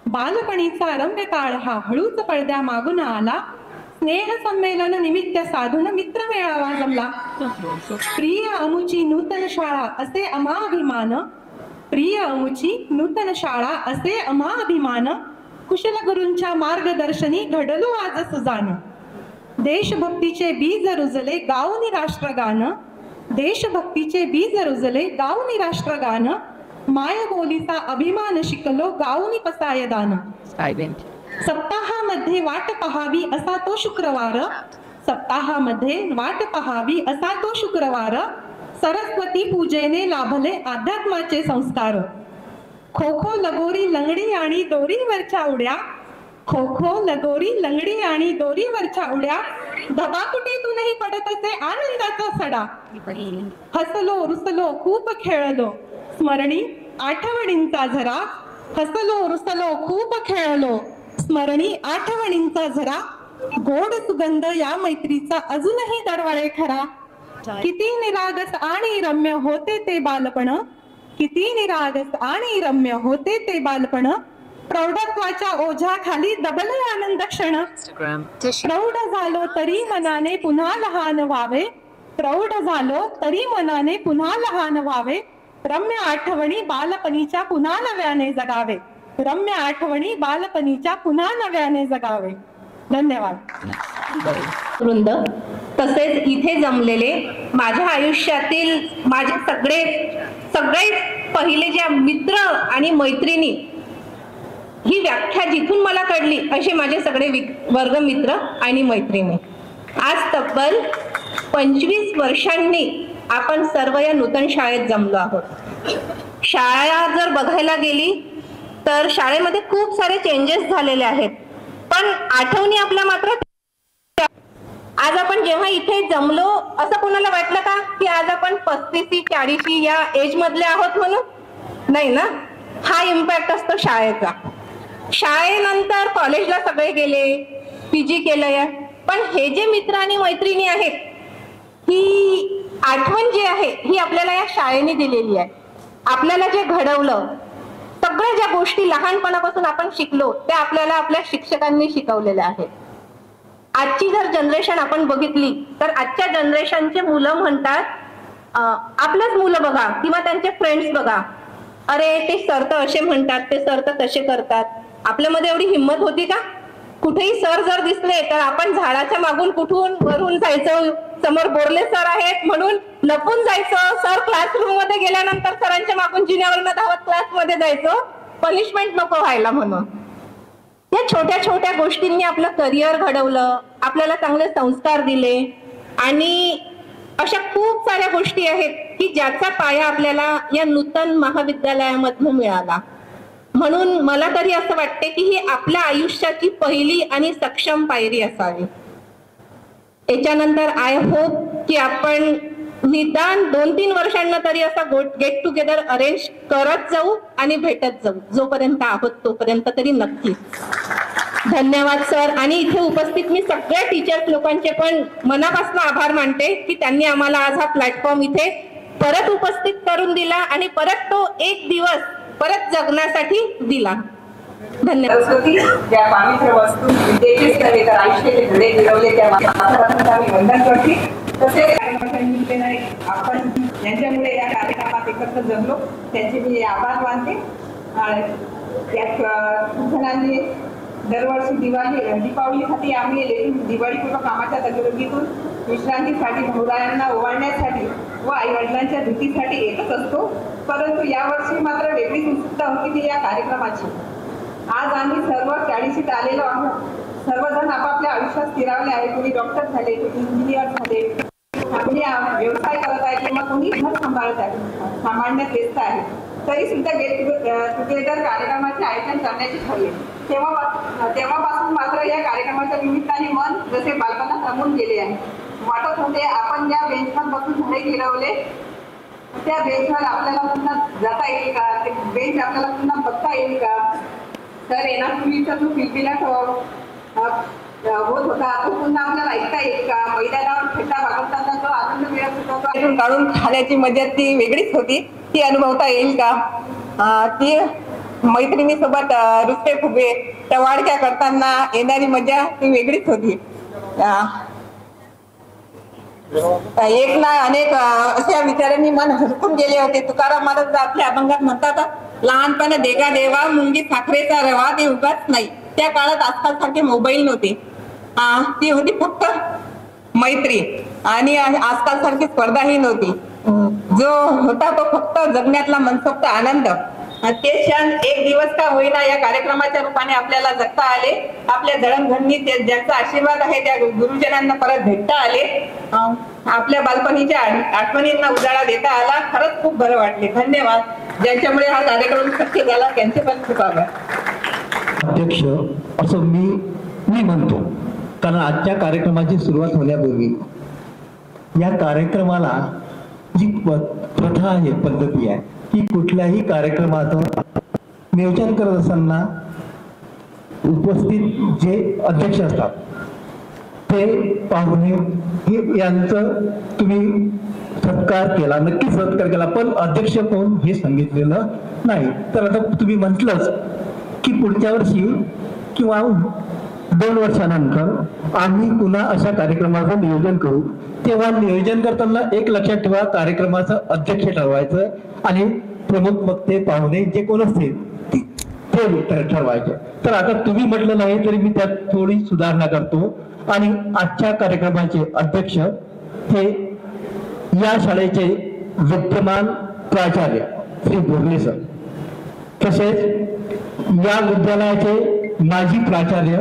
बालपणीचा रम्य काळ हा हळूच पडद्या मागून आला. स्नेह संमेलन निमित्त साधून मित्र मेळावा जमला. प्रिय अमुची नूतन शाळा असे अमा अभिमान. प्रिय अमुची नूतन शाळा असे अमा अभिमान. कुशल गुरूंच्या मार्गदर्शनी घडलो आज सुजान. देशभक्तीचे बीज रुजले गाऊनी राष्ट्रगान. देशभक्तीचे बीज रुजले गाऊनी राष्ट्रगान. मायबोलीचा अभिमान शिकलो गाऊनी पसायदान. सप्ताहामध्ये वाट पहावी असा तो शुक्रवार. सप्ताहामध्ये वाट पहावी असा तो शुक्रवार. सरस्वती पूजेने लाभले अध्यात्माचे संस्कार. खो खो लगोरी लंगडी आणि दोरीवरच्या उड्या. खो खो लगोरी लंगडी आणि दोरीवरच्या उड्या. धबाकुटीतूनही पडत असे आनंदाचा सडा. हसलो रुसलो खूप खेळलो स्मरणी आठवणींचा झरा. हसलो रुसलो खूप खेळलो स्मरणी आठवणींचा झरा. गोड सुगंध या मैत्रीचा अजूनही दरवळे खरा. किती निरागस आणि रम्य होते ते बालपण. किती निरागस आणि रम्य होते ते बालपण. प्रौढत्वाच्या ओझ्याखाली दबले आनंद क्षण. प्रौढ झालो तरी मनाने पुन्हा लहान व्हावे. प्रौढ झालो तरी मनाने पुन्हा लहान व्हावे. रम्य आठवणी बालपणीच्या पुन्हा नव्याने जगावे. रम्य आठवणी बालपणीच्या पुन्हा नव्याने जगावे. धन्यवाद. वृंद तसेच इथे जमलेले माझ्या आयुष्यातील माझे सगळे पहिले ज्या मित्र आणि मैत्रिणी, ही व्याख्या जिथून मला कळली असे माझे सगळे वर्ग मित्र आणि मैत्रिणी. आज तब्बल 25 वर्षांनी आपण सर्व या नूतन शाळेत जमलो आहोत. शाळा जर बघायला गेली तर शाळेमध्ये खूप सारे चेंजेस झालेले आहेत, पण आठवणी आपल्या मात्र. आज आपण जेव्हा इथे जमलो असं कोणाला वाटलं का की आज आपण 35-40 या एज मधले आहोत म्हणून? नाही ना. हा इम्पॅक्ट असतो शाळेचा. शाळेनंतर कॉलेजला सगळे गेले, PG केलंय, पण हे जे मित्र आणि मैत्रिणी आहेत, ही आठवण जी आहे ही आपल्याला या शाळेने दिलेली आहे. आपल्याला जे घडवलं, सगळ्या ज्या गोष्टी लहानपणापासून आपण शिकलो त्या आपल्याला आपल्या शिक्षकांनी शिकवलेल्या आहेत. आजची जर जनरेशन आपण बघितली तर आजच्या जनरेशनचे मुलं म्हणतात, आपलंच मुलं बघा किंवा त्यांचे फ्रेंड्स बघा, अरे ते सर तर असे म्हणतात, ते सर तर तसे करतात. आपल्यामध्ये एवढी हिंमत होती का? कुठेही सर जर दिसले तर आपण झाडाच्या मागून कुठून वरून जायचं, समोर बोरले सर आहेत म्हणून लपून जायचं. सर क्लासरूम मध्ये गेल्यानंतर सरांच्या मागून जिन्यावरनं धावत क्लासमध्ये जायचं, पनिशमेंट नको व्हायला म्हणून. या छोट्या छोट्या गोष्टींनी आपलं करिअर घडवलं, आपल्याला चांगले संस्कार दिले आणि अशा खूप साऱ्या गोष्टी आहेत की ज्याचा पाया आपल्याला या नूतन महाविद्यालयामधून मिळाला. म्हणून मला तरी असं वाटते की ही आपल्या आयुष्याची पहिली आणि सक्षम पायरी असावी. याच्यानंतर आय होप की आपण निदान 2-3 वर्षांना तरी असा गेट टुगेदर अरेंज करत जाऊ आणि भेटत जाऊ. जोपर्यंत आहोत तोपर्यंत तरी नक्की. धन्यवाद सर. आणि इथे उपस्थित मी सगळ्या टीचर्स लोकांचे पण मनापासून आभार मानते की त्यांनी आम्हाला आज हा प्लॅटफॉर्म इथे परत उपस्थित करून दिला आणि परत तो एक दिवस परत जगण्यासाठी दिला. धन्यवाद. सरस्वती ज्या पावित्र वस्तू विद्येचेच नव्हे तर आयुष्याचे धडे गिरवले त्या माताप्रथम आम्ही वंदन करते. तसेच आपण यांच्यामुळे या कार्यक्रमात एकत्र जमलो त्यांचे मी आभार मानते. यात जणांनी दरवर्षी दीपावलीसाठी आम्ही दिवाळीपूर्व कामाच्या तकलीफीतून विश्रांतीसाठी भाऊरायांना ओवाळण्यासाठी व आई वडिलांच्या भेटीसाठी येतच असतो. परंतु यावर्षी मात्र वेगळीच उत्सुकता होती की या कार्यक्रमाची. आज आम्ही सर्व 40शीत आलेलो आहोत. सर्वजण आपापल्या आयुष्यात स्थिरावले आहे. कोणी डॉक्टर झाले, कोणी इंजिनियर झाले, आपली व्यवसाय करत आहे किंवा कोणी घर सांभाळण्यात व्यस्त आहे, तरी सुद्धा गेट टुगेदर कार्यक्रमाचे आयोजन करण्याची ठरले. तेव्हापासून मात्र या कार्यक्रमाच्या निमित्ताने मन जसे बालपणात रमून गेले आहे. वाटत होते आपण ज्या बेंचवर बसून धडे गिरवले त्या बेंचवर आपल्याला पुन्हा जाता येईल का, ते बेंच आपल्याला पुन्हा बघता येईल का. तर येण्यापूर्वीचा जो किलबिलाट होत होता तो पुन्हा आपल्याला ऐकता येईल का. मैदानावर खेळता भागवताना जो आनंद मिळत होता तो ऐकून काढून खाण्याची मजा ती वेगळीच होती, ती अनुभवता येईल का. ती मैत्रिणीसोबत रुसते फुगे टवाळक्या करताना येणारी मजा ती वेगळीच होती. एक ना अनेक अशा विचारांनी मन हरकून गेले होते. तुकाराम महाराज आपल्या अभंगात म्हणतात, लहानपण देगा देवा मुंगी साखरेचा रवा ते उगाच नाही. त्या काळात आजकाल सारखे मोबाईल नव्हते, ती होती फक्त मैत्री आणि आजकाल सारखी स्पर्धाही नव्हती. जो होता तो फक्त जगण्यातला मनसोक्त आनंद. ते क्षण एक दिवस का होईना या कार्यक्रमाच्या रूपाने आपल्याला जगता आले. आपल्या जडणघडणी ज्यांचा आशीर्वाद आहे त्या गुरुजनांना परत भेटता आले. आपल्या बालपणीच्या आठवणींना उजाळा देता आला. खरंच खूप बरं वाटले. धन्यवाद. ज्यांच्यामुळे हा कार्यक्रम शक्य झाला त्यांचे पण खूप आभार. अध्यक्ष असं मी म्हणतो, कारण आजच्या कार्यक्रमाची सुरुवात होण्यापूर्वी या कार्यक्रमाला जी प्रथा आहे, पद्धती आहे की कुठल्याही कार्यक्रमाचं नियोजन करत असताना उपस्थित जे अध्यक्ष असतात ते पाहुणे यांचं तुम्ही सत्कार केला, नक्की सत्कार केला, पण अध्यक्ष कोण हे सांगितलेलं नाही. तर आता तुम्ही म्हटलंच की पुढच्या वर्षी किंवा 2 वर्षानंतर आम्ही पुन्हा अशा कार्यक्रमाचं नियोजन करू. तेव्हा नियोजन करताना एक लक्षात ठेवा, कार्यक्रमाचं अध्यक्ष ठरवायचं आणि प्रमुख वक्ते पाहुणे जे कोण असतील ते ठरवायचे. तर आता तुम्ही म्हटलं नाही तरी मी त्यात थोडी सुधारणा करतो आणि आजच्या कार्यक्रमाचे अध्यक्ष हे या शाळेचे विद्यमान प्राचार्य श्री बोर्ले सर, तसेच या विद्यालयाचे माजी प्राचार्य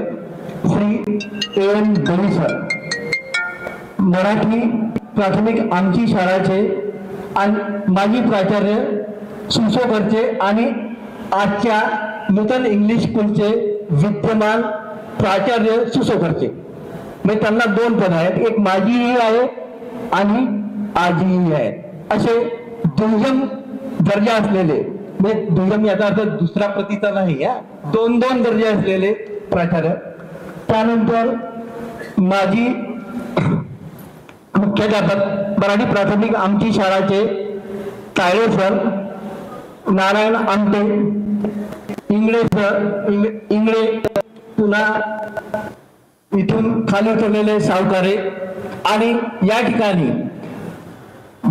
श्री एन दोनी सर, मराठी प्राथमिक आमची शाळाचे माजी प्राचार्य सुसोकरचे आणि आजच्या नूतन इंग्लिश स्कूलचे विद्यमान प्राचार्य सुसोकरचे. म्हणजे त्यांना 2 पद आहेत, एक माजीही आहे आणि आजीही आहे. असे दुय्यम दर्जा असलेले, म्हणजे दुय्यम याचा अर्थ दुसरा प्रतीचा नाही, 2 दर्जे असलेले प्राचार्य. त्यानंतर माजी मुख्याध्यापक मराठी प्राथमिक आमची शाळाचे तायडे सर, नारायण आमटे, इंगळे सर, इंगळे पुन्हा इथून खाली उतरलेले सावकारे. आणि या ठिकाणी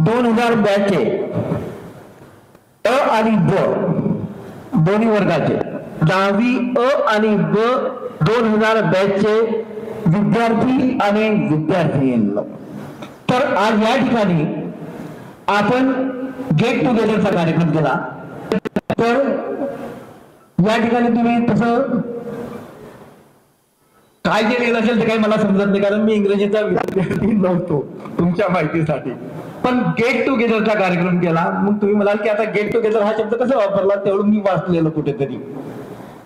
2000 बॅचचे अ आणि ब दोन्ही वर्गाचे 10वी अ आणि ब 2000 बॅचचे विद्यार्थी आणि विद्यार्थिनींना. तर आज या ठिकाणी आपण गेट टुगेदरचा कार्यक्रम केला. तर या ठिकाणी तुम्ही तसं काय जे लिहिलं असेल ते काही मला समजत नाही, कारण मी इंग्रजीचा विद्यार्थी नव्हतो तुमच्या माहितीसाठी. पण गेट टुगेदरचा कार्यक्रम केला. मग तुम्ही म्हणाल की आता गेट टुगेदर हा शब्द कसा वापरला, तेवढं मी वाचलेलं कुठेतरी.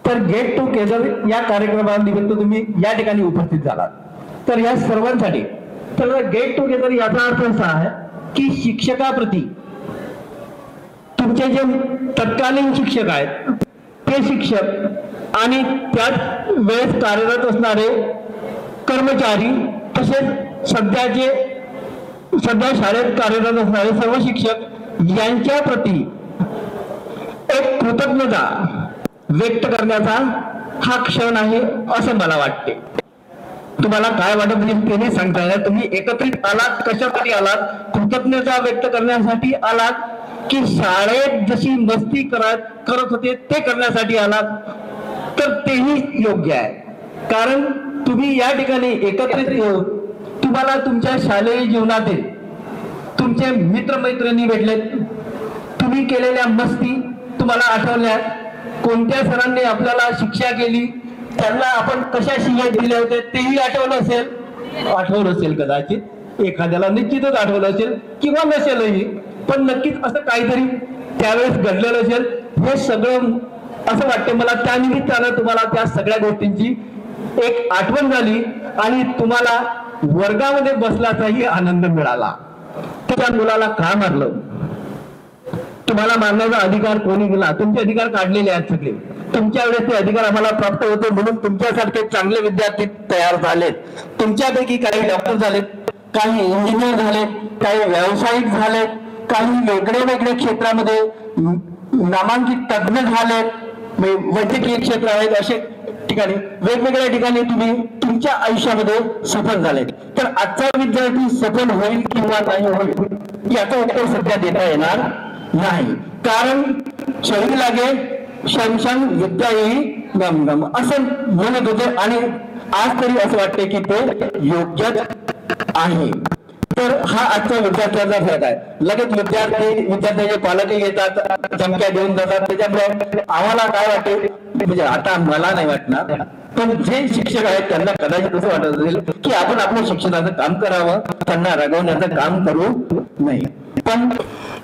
तर गेट टुगेदर या कार्यक्रमानिमित्त तुम्ही या ठिकाणी उपस्थित झालात. तर या सर्वांसाठी तर गेट टुगेदर याचा अर्थ असा आहे की शिक्षकाप्रती तुमचे जे तत्कालीन शिक्षक आहेत ते शिक्षक आणि त्याच वेळेस कार्यरत असणारे कर्मचारी, तसेच सध्या शाळेत कार्यरत असणारे सर्व शिक्षक यांच्या प्रती एक कृतज्ञता व्यक्त करण्याचा हा क्षण आहे असं मला वाटते. तुम्हाला काय वाटत म्हणजे ते नाही सांगता येणार. तुम्ही एकत्रित आलात, कशासाठी आलात? कृतज्ञता व्यक्त करण्यासाठी आलात की शाळेत जशी मस्ती करत होते ते करण्यासाठी आलात? तर तेही योग्य आहे, कारण तुम्ही या ठिकाणी एकत्रित येऊन तुम्हाला तुमच्या शालेय जीवनातील तुमचे मित्रमैत्रिणी भेटलेत, तुम्ही केलेल्या मस्ती तुम्हाला आठवल्यात, कोणत्या सरांनी आपल्याला शिक्षा केली, त्यांना आपण कशा शिव्या दिल्या होत्या तेही आठवलं असेल कदाचित. एखाद्याला निश्चितच आठवलं असेल किंवा नसेलही, पण नक्कीच असं काहीतरी त्यावेळेस घडलेलं असेल. हे सगळं असं वाटतं मला त्यानिमित्तानं तुम्हाला त्या सगळ्या गोष्टींची एक आठवण झाली आणि तुम्हाला वर्गामध्ये बसल्याचाही आनंद मिळाला. त्या मुलाला का मारलं? तुम्हाला मारण्याचा अधिकार कोणी दिला? तुमचे अधिकार काढलेले आहेत सगळे. तुमच्या वेळेस ते अधिकार आम्हाला प्राप्त होते म्हणून तुमच्यासारखे चांगले विद्यार्थी तयार झालेत. तुमच्यापैकी काही डॉक्टर झालेत, काही इंजिनियर झालेत, काही व्यावसायिक झालेत, काही वेगळ्या वेगळ्या क्षेत्रामध्ये नामांकित तज्ञ झालेत, वैद्यकीय क्षेत्र आहेत, असे ठिकाणी वेगवेगळ्या ठिकाणी तुम्ही तुमच्या आयुष्यामध्ये सफल झालेत. तर आजचा विद्यार्थी सफल होईल किंवा नाही होईल याचं उत्तर सध्या देता येणार नाही. कारण शरीर लागे शमशम विद्या येई गम गम असं म्हणत होते आणि आज तरी असं वाटते की ते योग्यच आहे. तर हा आजचा विद्यार्थ्यांचा फरक आहे. लगेच विद्यार्थ्याचे पालकही येतात, धमक्या देऊन जातात. त्याच्यामुळे आम्हाला काय वाटते, म्हणजे आता मला नाही वाटणार, पण जे शिक्षक आहेत त्यांना कदाचित असं वाटत असेल की आपण आपल्या शिक्षणाचं काम करावं, त्यांना रागवण्याचं काम करू नये. पण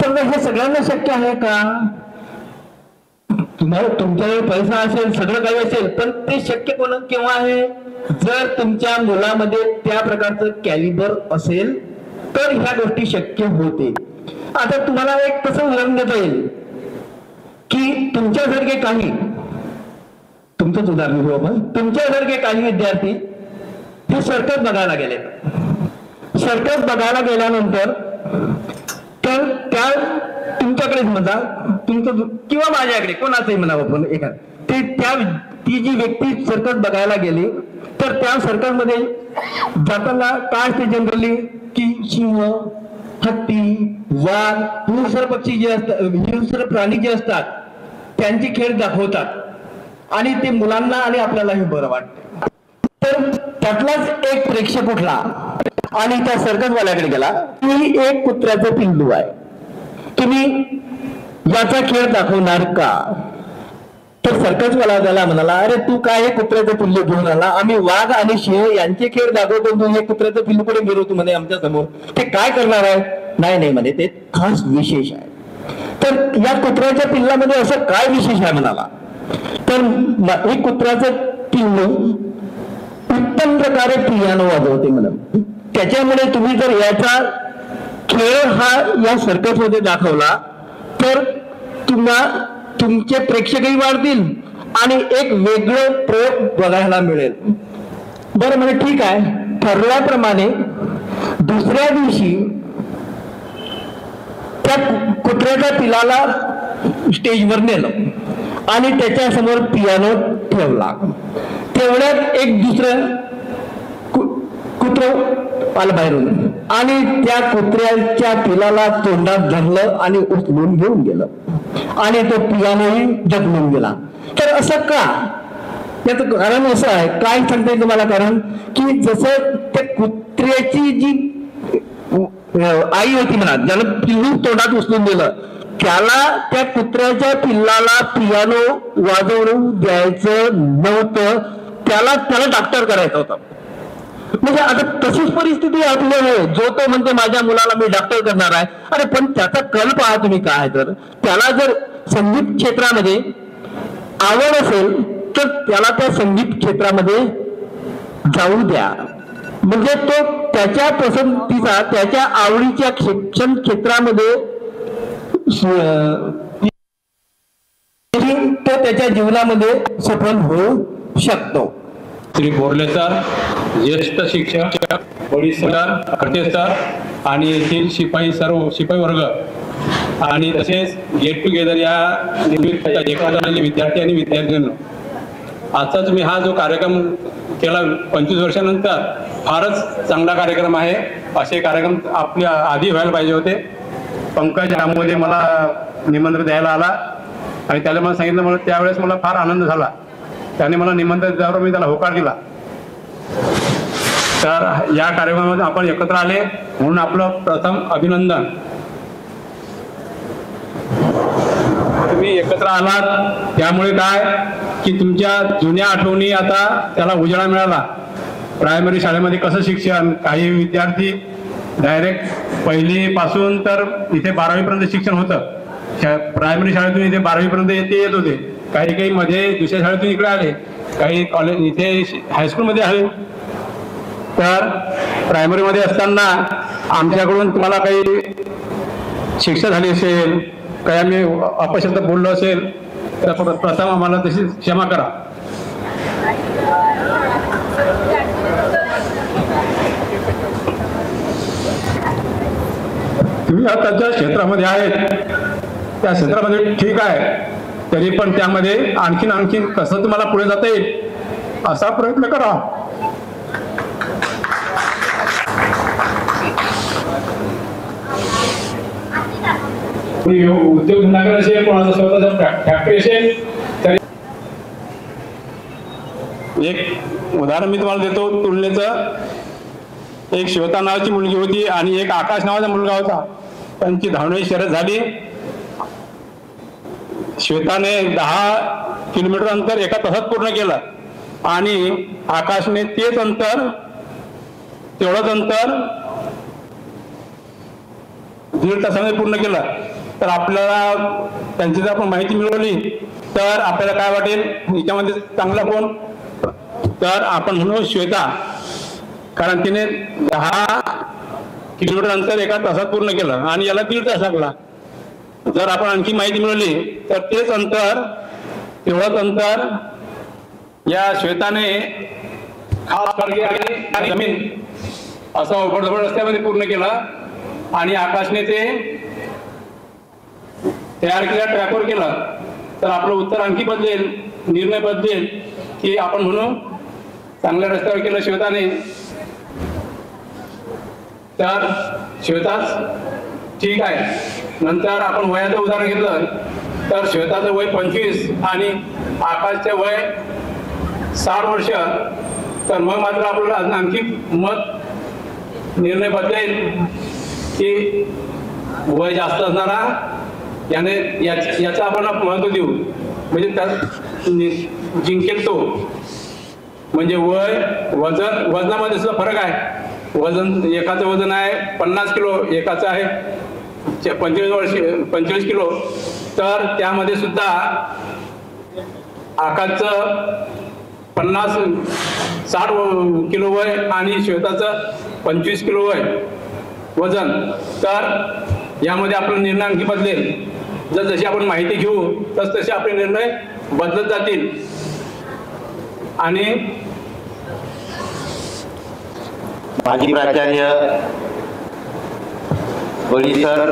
तर हे सगळ्यांना शक्य आहे का? तुम्हाला तुमच्याकडे पैसा असेल, सगळं काही असेल, पण ते शक्य कोण केव्हा आहे? जर तुमच्या मुलामध्ये त्या प्रकारचं कॅलिबर असेल तर ह्या गोष्टी शक्य होते. आता तुम्हाला एक कसं उदाहरण देता येईल की तुमच्यासारखे काही, तुमचंच उदाहरण घेऊ आपण, तुमच्यासारखे काही विद्यार्थी हे सर्कस बघायला गेले. सर्कस बघायला गेल्यानंतर तर त्या तुमच्याकडेच म्हणता, तुमचं किंवा माझ्याकडे कोणाचंही म्हणावं आपण एखाद, ती जी व्यक्ती सर्कस बघायला गेली तर त्या सर्कस मध्ये जाताना काय असते जनरली की सिंह, हत्ती, वाघ, हिंस्र पक्षी जे असतात, हिंस्र प्राणी जे असतात त्यांचे खेळ दाखवतात आणि ते मुलांना आणि आपल्यालाही बरं वाटतं. तर त्यातलाच एक प्रेक्षक उठला आणि त्या सर्कसवाल्याकडे गेला. मी एक कुत्र्याचं पिल्लू आहे, तुम्ही याचा खेळ दाखवणार का? तर सर्कसवाला त्याला म्हणाला, अरे तू काय हे कुत्र्याचं पिल्लू घेऊन आला? आम्ही वाघ आणि सिंह यांचे खेळ दाखवतो, तू हे कुत्र्याचं पिल्लू पुढे गेलो तू म्हणे आमच्या समोर, ते काय करणार आहे? नाही म्हणे ते खास विशेष आहे. तर या कुत्र्याच्या पिल्लामध्ये असं काय विशेष आहे म्हणाला? तर हे कुत्र्याचं पिल्लू उत्तम प्रकारे पियानो वाजवते म्हणा, त्याच्यामुळे तुम्ही जर याचा खेळ हा या सर्कस मध्ये दाखवला तर तुमचे प्रेक्षकही वाढतील आणि एक वेगळं प्रयोग बघायला मिळेल. बरं म्हणजे ठीक आहे, ठरल्याप्रमाणे दुसऱ्या दिवशी त्या कुत्र्याच्या पिलाला स्टेजवर नेलं आणि त्याच्या समोर पियानो ठेवला. तेवढ्यात एक दुसरं कुत्रं आलं बाहेरून आणि त्या कुत्र्याच्या पिलाला तोंडात धरलं आणि उचलून घेऊन गेलं आणि तो पियानोही जगलून गेला. तर असं का? याचं कारण असं आहे, काय सांगता येईल तुम्हाला कारण, की जसं त्या कुत्र्याची जी आई होती म्हणा, ज्यानं पिल्लू तोंडात उचलून दिलं, त्याला त्या कुत्र्याच्या पिल्लाला पियानो वाजवून द्यायचं नव्हतं, त्याला डॉक्टर करायचा होता. म्हणजे आता तशीच परिस्थिती आपली आहे. जो तो म्हणते माझ्या मुलाला मी डॉक्टर करणार आहे, अरे पण त्याचा कल पहा तुम्ही काय. तर त्याला जर संगीत क्षेत्रामध्ये आवड असेल तर त्याला त्या संगीत क्षेत्रामध्ये जाऊ द्या. म्हणजे तो त्याच्या पसंतीचा, त्याच्या आवडीच्या शिक्षण क्षेत्रामध्ये तो त्याच्या जीवनामध्ये सफल होऊ शकतो. श्री बोर्ले सर, ज्येष्ठ शिक्षक, पोलीस सर, खडके सर आणि येथील सर्व शिपाई वर्ग आणि तसेच गेट टुगेदर या निमित्त एकत्र विद्यार्थी आणि विद्यार्थ्यांना आजचा तुम्ही हा जो कार्यक्रम केला 25 वर्षानंतर फारच चांगला कार्यक्रम आहे. असे कार्यक्रम आपल्या आधी व्हायला पाहिजे होते. पंकज यामध्ये मला निमंत्रण द्यायला आला आणि त्याला मला सांगितलं, मला त्यावेळेस मला फार आनंद झाला. त्याने मला निमंत्रण द्यावर मी त्याला होकार दिला. तर या कार्यक्रमामध्ये आपण एकत्र आले म्हणून आपलं प्रथम अभिनंदन. तुम्ही एकत्र आलात त्यामुळे काय की तुमच्या जुन्या आठवणी आता त्याला उजाळा मिळाला. प्रायमरी शाळेमध्ये कसं शिक्षण, काही विद्यार्थी डायरेक्ट पहिलीपासून तर इथे 12वीपर्यंत शिक्षण होतं. प्रायमरी शाळेतून इथे 12वीपर्यंत ते येत होते. काही काही मध्ये दुसऱ्या शाळेतून इकडे आले, काही कॉलेज इथे हायस्कूलमध्ये आले. तर प्रायमरीमध्ये असताना आमच्याकडून तुम्हाला काही शिक्षा झाली असेल, काही आम्ही अपशब्द बोललो असेल तर प्रथम आम्हाला तशी क्षमा करा. तुम्ही आता ज्या क्षेत्रामध्ये आहेत त्या क्षेत्रामध्ये ठीक आहे, तरी पण त्यामध्ये आणखीन कसं तुम्हाला पुढे जाता येईल असा प्रयत्न करा. उद्योग धंदा असेल, कोणाचा स्वतःचा फॅक्टरी असेल, तरी एक उदाहरण मी तुम्हाला देतो तुलनेचं. एक श्वेता नावाची मुलगी होती आणि एक आकाश नावाचा मुलगा होता. त्यांची धावण्याची शर्यत झाली. श्वेताने 10 किलोमीटर अंतर एका तासात पूर्ण केलं आणि आकाशने तेवढंच अंतर 1.5 तासामध्ये पूर्ण केलं. तर आपल्याला त्यांची जर आपण माहिती मिळवली तर आपल्याला काय वाटेल, याच्यामध्ये चांगला कोण, तर आपण म्हणू श्वेता, कारण तिने 10 किलोमीटर अंतर एका तासात पूर्ण केलं आणि याला 1.5 तास लागला. जर आपण आणखी माहिती मिळवली तर तेवढंच अंतर या श्वेताने आणि जमीन असं उघडधबड रस्त्यामध्ये पूर्ण केलं आणि आकाशने ते तयार केल्या ट्रॅकवर केलं. तर आपलं उत्तर आणखी बदलेल, निर्णय बदलेल की आपण म्हणू चांगल्या रस्त्यावर केलं श्वेताने. तर श्वेताच ठीक आहे. नंतर आपण वयाचं उदाहरण घेतलं तर श्वेताचं वय 25 आणि आकाशचं वय 60 वर्ष. तर मग मात्र आपल्याला आणखी निर्णय बदलेल की वय जास्त असणारा याने याचं आपण महत्व देऊ, म्हणजे त्यात जिंकेल तो. म्हणजे वजनामध्ये सुद्धा फरक आहे. एकाचं वजन आहे 50 किलो, एकाचं आहे 25 किलो. तर त्यामध्ये सुद्धा आकाशचं 60 किलो वय आणि श्वेताचं 25 किलो वय वजन. तर यामध्ये आपला निर्णय आणखी बदलेल. जशी आपण माहिती घेऊ तसे आपले निर्णय बदलत जातील. आणि माजी प्राचार्य बळी सर,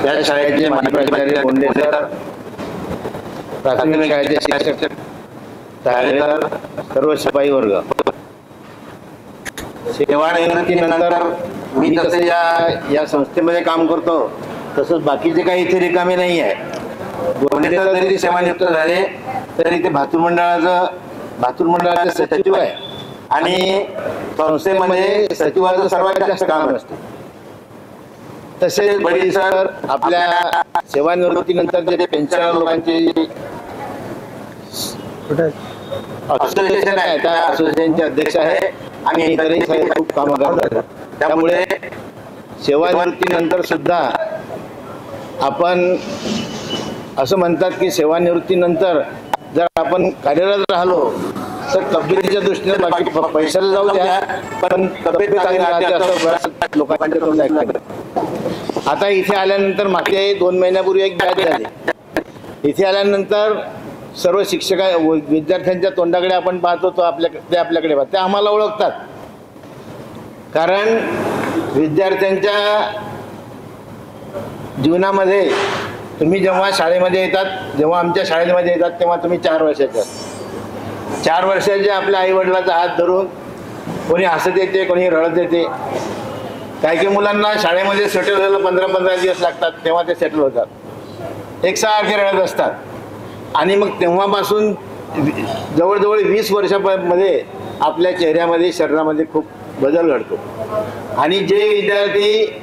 त्या शाळेचे माजी प्राचार्य गोंडे सर, प्राथमिक शाळेचे शिक्षक सर, सर्व शिपाई वर्ग, सेवानिवृत्तीनंतर मी तसे या संस्थेमध्ये काम करतो तसंच बाकीचे काही इथे रिकामे नाही आहे. गोंडे सर जरी सेवानिवृत्त झाले तरी ते भातूर मंडळाचे सचिव आहे आणि संस्थेमध्ये सचिवाचं सर्वात जास्त काम असते. तसेच बळी सर आपल्या सेवानिवृत्तीनंतर जे पेन्शनर लोकांचे असोसिएशन आहे त्या असोसिएशनचे अध्यक्ष आहे आणि इतरही खूप कामं करतात. त्यामुळे सेवानिवृत्तीनंतर सुद्धा आपण असं म्हणतात की सेवानिवृत्तीनंतर जर आपण कार्यरत राहिलो तर तब्येतीच्या दृष्टीने बाकी पैशाला जाऊ द्या पण तब्येत चांगली राहते असं लोकांच्या तोंडून ऐकलं. आता इथे आल्यानंतर मागच्या 2 महिन्यापूर्वी एक बॅच झाली. इथे आल्यानंतर सर्व विद्यार्थ्यांच्या तोंडाकडे आपण पाहतो तो ते आपल्याकडे पाहतो. ते आम्हाला ओळखतात कारण विद्यार्थ्यांच्या जीवनामध्ये तुम्ही जेव्हा शाळेमध्ये येतात, जेव्हा आमच्या शाळेमध्ये येतात तेव्हा तुम्ही 4 वर्षाचे असतात. 4 वर्षाचे आपल्या आईवडिलाचा हात धरून कोणी हसत येते, कोणी रडत येते. काही मुलांना शाळेमध्ये सेटल व्हायला 15-15 दिवस लागतात, तेव्हा ते सेटल होतात. एकसारखे रडत असतात आणि मग तेव्हापासून जवळजवळ 20 वर्षामध्ये आपल्या चेहऱ्यामध्ये शरीरामध्ये खूप बदल घडतो. आणि जे विद्यार्थी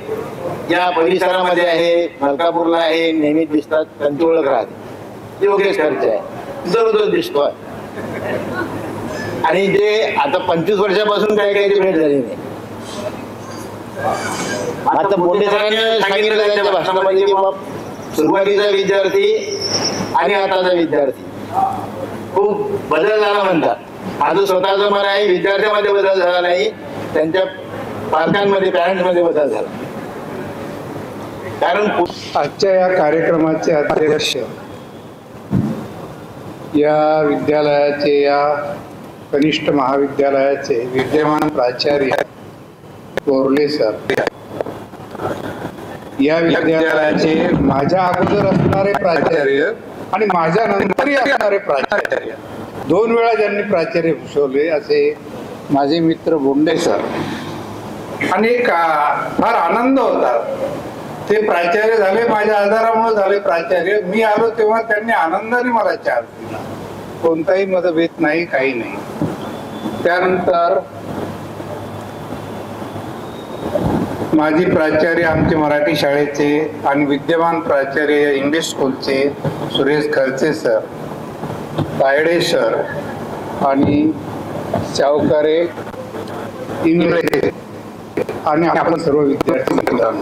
या परिसरामध्ये आहे, मलकापूरला आहे, नेहमी दिसतात, त्यांची ओळख राहते. ते योगेश खर्च आहे, दररोज दिसतो. आणि जे आता 25 वर्षापासून काही भेट झाली नाही आता बोंडे सरांनी सांगितलं त्यांच्या भाषणामध्ये की बाप सुरुवातीचा विद्यार्थी आणि आताचा विद्यार्थी खूप बदल झाला म्हणतात. माझं स्वतःचं मन आहे विद्यार्थ्यामध्ये बदल झाला नाही, त्यांच्या पालकांमध्ये पॅरेंट्समध्ये बदल झाला. कारण आजच्या या कार्यक्रमाचे अध्यक्ष या विद्यालयाचे, या कनिष्ठ महाविद्यालयाचे विद्यमान प्राचार्य बोर्ले सर, या विद्यालयाचे माझ्या अगोदर असणारे प्राचार्य आणि माझ्या नंतरही असणारे प्राचार्य, 2 वेळा ज्यांनी प्राचार्य भूषवले असे माझे मित्र बोंडे सर. आणि फार आनंद होता. ते प्राचार्य झाले, माझ्या आधारामुळे झाले प्राचार्य. मी आलो तेव्हा त्यांनी आनंदाने मला चार्ज दिला, कोणताही मतभेद नाही, काही नाही. त्यानंतर माजी प्राचार्य आमचे मराठी शाळेचे आणि विद्यमान प्राचार्य इंग्लिश स्कूलचे सुरेश खर्चे सर, तायडे सर आणि सावकारे इंग्रजी आणि आपण सर्व विद्यार्थी मित्रांनो.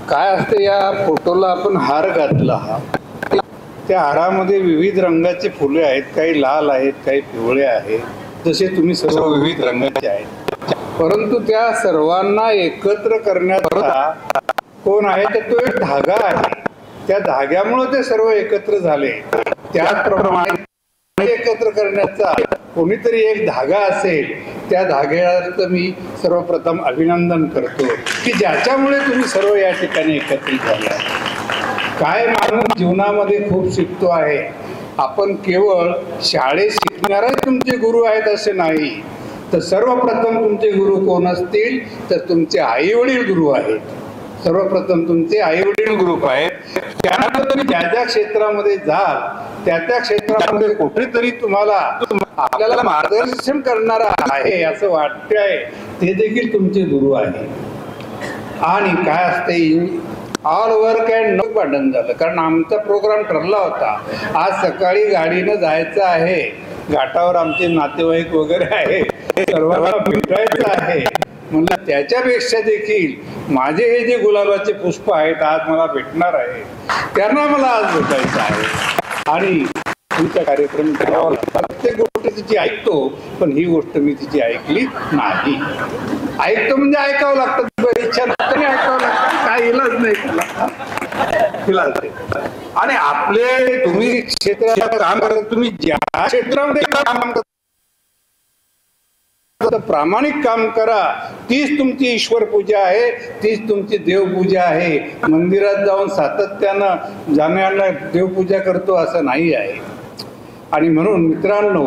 काय असते, या फोटोला आपण हार घातला. त्या हारामध्ये विविध रंगाचे फुले आहेत, काही लाल आहेत, काही पिवळे आहेत, जसे तुम्ही सर्व विविध रंगाचे आहेत. परंतु त्या सर्वांना एकत्र करण्याचा कोण आहे तर तो एक धागा आहे. त्या धाग्यामुळे ते सर्व एकत्र झाले. त्याचप्रमाणे एकत्र करण्याचा कोणीतरी एक धागा असेल, त्या धाग्याचं मी सर्वप्रथम अभिनंदन करतो की ज्याच्यामुळे तुम्ही सर्व या ठिकाणी एकत्रित झाले. काय माणूस जीवनामध्ये खूप शिकतो आहे. आपण केवळ शाळेत शिकणारेच तुमचे गुरु आहेत असे नाही, तर सर्वप्रथम तुमचे गुरु कोण असतील तर तुमचे आई वडील गुरु आहेत. सर्वप्रथम तुमचे आई वडील गुरु आहेत. त्यानंतर तुम्ही ज्या ज्या क्षेत्रामध्ये जाल त्या त्या क्षेत्रामध्ये कुठेतरी तुम्हाला आपल्याला मार्गदर्शन करणारा आहे असं वाटतंय, ते देखील तुमचे गुरु आहे. आणि काय असते, ऑल वर्क अँड नो भांडण झालं. कारण आमचा प्रोग्राम ठरला होता, आज सकाळी गाडीनं जायचं आहे, घाटावर आमचे नातेवाईक वगैरे आहे, सर्वांना भेटायचं आहे. म्हणलं त्याच्यापेक्षा देखील माझे हे जे गुलाबाचे पुष्प आहेत आज मला भेटणार आहे, त्यांना मला आज भेटायचं आहे. आणि तुमचा कार्यक्रम करावा लागला. प्रत्येक गोष्ट तिची ऐकतो, पण ही गोष्ट मी तिची ऐकली नाही. ऐकतो म्हणजे ऐकावं लागतं, इच्छा नसताना ऐकावं लागतं, काय इलाज नाही त्याला. आणि आपले तुम्ही क्षेत्रात काम करत, तुम्ही ज्या क्षेत्रामध्ये काम करता प्रामाणिक काम करा. तीच तुमची ईश्वर पूजा आहे, तीच तुमची देवपूजा आहे. मंदिरात जाऊन सातत्यानं जाण्याला देवपूजा करतो असं नाही आहे. आणि म्हणून मित्रांनो,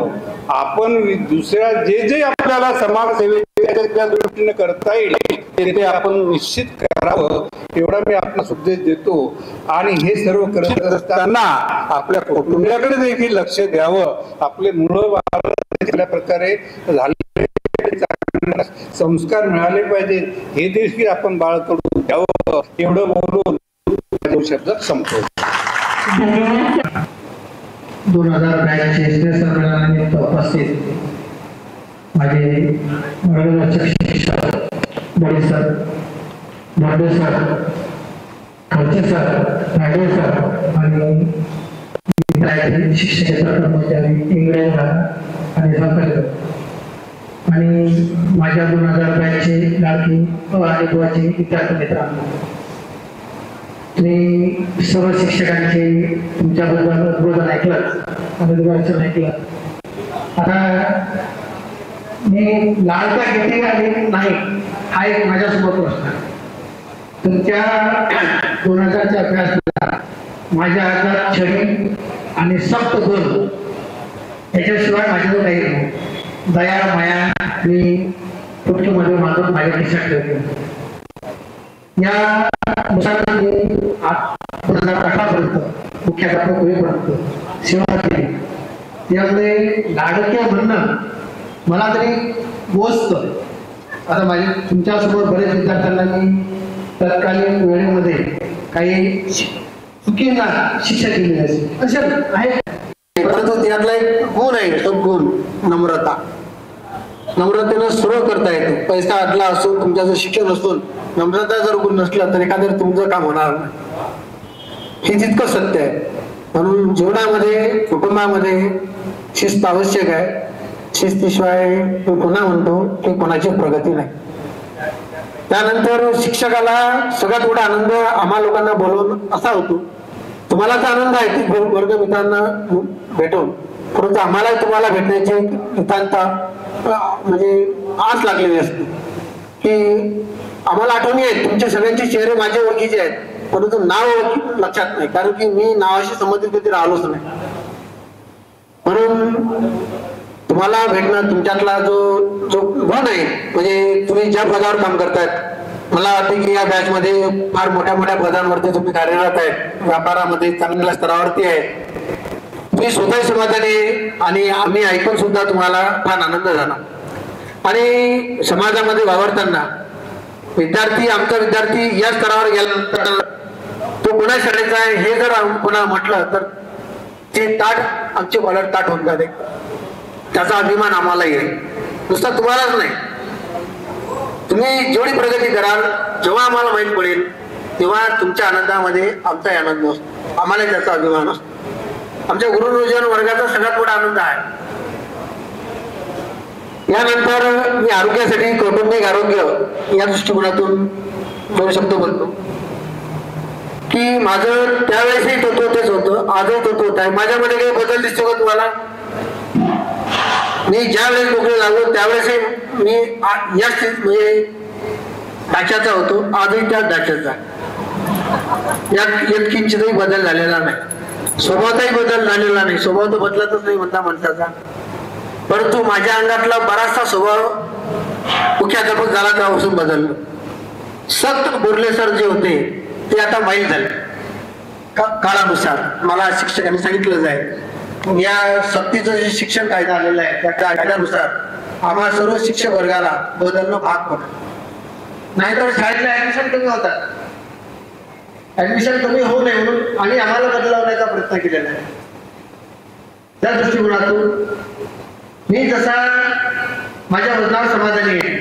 आपण दुसऱ्या जे जे आपल्याला समाजसेवेच्या दृष्टीने करता येईल ते आपण निश्चित करावं, एवढा मी आपला उपदेश देतो. आणि हे सर्व करत असताना आपल्या कुटुंबाकडे देखील लक्ष द्यावं. आपले मुलं कुठल्या प्रकारे झाले, संस्कार मिळाले पाहिजेत, हे देखील आपण बाळकडून द्यावं. एवढं बोलून शब्द संपतो. 2022 संमेलनानिमित्त उपस्थित माझे मार्गदर्शक शिक्षक बडे सर, बर्डे सर, खर्चे सर, रायडे सर आणि शिक्षकेतर कर्मचारी इंग्रज आणि सहकारी आणि माझ्या 2022 लाडकी आणि गोवाचे विद्यार्थी मित्रांनो, तुम्ही सर्व शिक्षकांचे तुमच्याबद्दल उद्बोधन ऐकलं, अनुवाचन ऐकलं. आता मी लाडका किती नाही हा एक माझ्यासोबत प्रश्न. तुमच्या 2000च्या अभ्यासाला माझ्या हातात छडी आणि सक्त गुण याच्याशिवाय माझ्याजवळ काही नाही. दया माया मी पुटकीमध्ये मागून माझ्या खिशात ठेवली. या मुलांना मी 2018 पर्यंत मुख्याध्यापक होईपर्यंत सेवा केली. त्यामुळे लाडक्या म्हणणं मला तरी मोजत. आता माझे तुमच्यासमोर बरेच विद्यार्थ्यांना मी तत्कालीन वेळेमध्ये काही चुकींना शिक्षा केलेली असेल आहे, परंतु त्यातला एक गुण आहे, तो गुण नम्रता. नम्रतेनं सर्व करता येते. पैसा अडला असून तुमच्याचं शिक्षण असून नम्रता जर गुण नसलं तर एखादं तुमचं काम होणार नाही. हे तितकं सत्य आहे. म्हणून जीवनामध्ये कुटुंबामध्ये शिस्त आवश्यक आहे. शिस्तीशिवाय मी पुन्हा म्हणतो की कोणाची प्रगती नाही. त्यानंतर शिक्षकाला सगळ्यात मोठा आनंद आम्हा लोकांना बोलवून असा होतो. तुम्हाला तर आनंद आहे की वर्ग मित्रांना भेटून, परंतु आम्हाला तुम्हाला भेटण्याची नितांत म्हणजे आस लागलेली असते की आम्हाला आठवणी आहेत. तुमचे सगळ्यांचे चेहरे माझ्या ओळखीचे आहेत, परंतु नाव लक्षात नाही, कारण की मी नावाशी संबंधित कधी राहिलोच नाही. म्हणून तुम्हाला भेटणं तुमच्यातला जो गुण आहे, म्हणजे तुम्ही ज्या पदावर काम करतायत, मला वाटते की या बॅच मध्ये फार मोठ्या मोठ्या पदांवरती तुम्ही कार्यरत आहेत, व्यापारामध्ये चांगल्या स्तरावरती आहे. तुम्ही स्वतः समाधानी आणि आम्ही ऐकून सुद्धा तुम्हाला फार आनंद झाला. आणि समाजामध्ये वावरताना विद्यार्थी, आमचा विद्यार्थी या स्तरावर गेल्यानंतर तो कोणा शाळेचा आहे हे जर कोणा म्हटलं तर ते ताट आमचे बळत ताट होऊन जाते. त्याचा अभिमान आम्हालाही आहे. नुसता तुम्हालाच नाही, तुम्ही जेवढी प्रगती कराल, जेव्हा आम्हाला माहीत पडेल तेव्हा तुमच्या आनंदामध्ये आमचाही आनंद असतो, आम्हाला त्याचा अभिमान असतो. आमच्या गुरुनियोजन वर्गाचा सगळ्यात मोठा आनंद आहे. यानंतर मी आरोग्यासाठी कौटुंबिक आरोग्य या दृष्टिकोनातून दोन शब्द बोलतो की माझं त्यावेळेसही होतं तेच होतं, आजही होत आहे. माझ्यामध्ये काही बदल दिसतो का तुम्हाला? मी ज्या वेळेस नोकरी लागलो त्यावेळेसही मी या म्हणजे ढाच्याचा होतो, आजही त्या ढाच्याचा. यात एक किंचितही बदल झालेला नाही. स्वभावाचाही बदल झालेला नाही. स्वभाव तर बदलतच नाही म्हणता माणसाचा, परंतु माझ्या अंगातला बराचसा स्वभाव मुख्याध्यापक झाला तेव्हापासून बदललो. सक्त बोरले सर जे होते ते आता माहीत झाले काळानुसार. मला शिक्षकांनी सांगितलं आहे या सक्तीचं जे शिक्षण कायदा आलेला आहे त्या कायद्यानुसार आम्हा सर्व शिक्षक वर्गाला बदलणं भाग पडतं. नाहीतर शाळेतल्या ऍडमिशन कमी होतात. ऍडमिशन कमी होऊ नये म्हणून आणि आम्हाला बदलवण्याचा प्रयत्न केलेला आहे. त्या दृष्टिकोनातून मी जसा माझ्या वजनावर समाधानी आहे.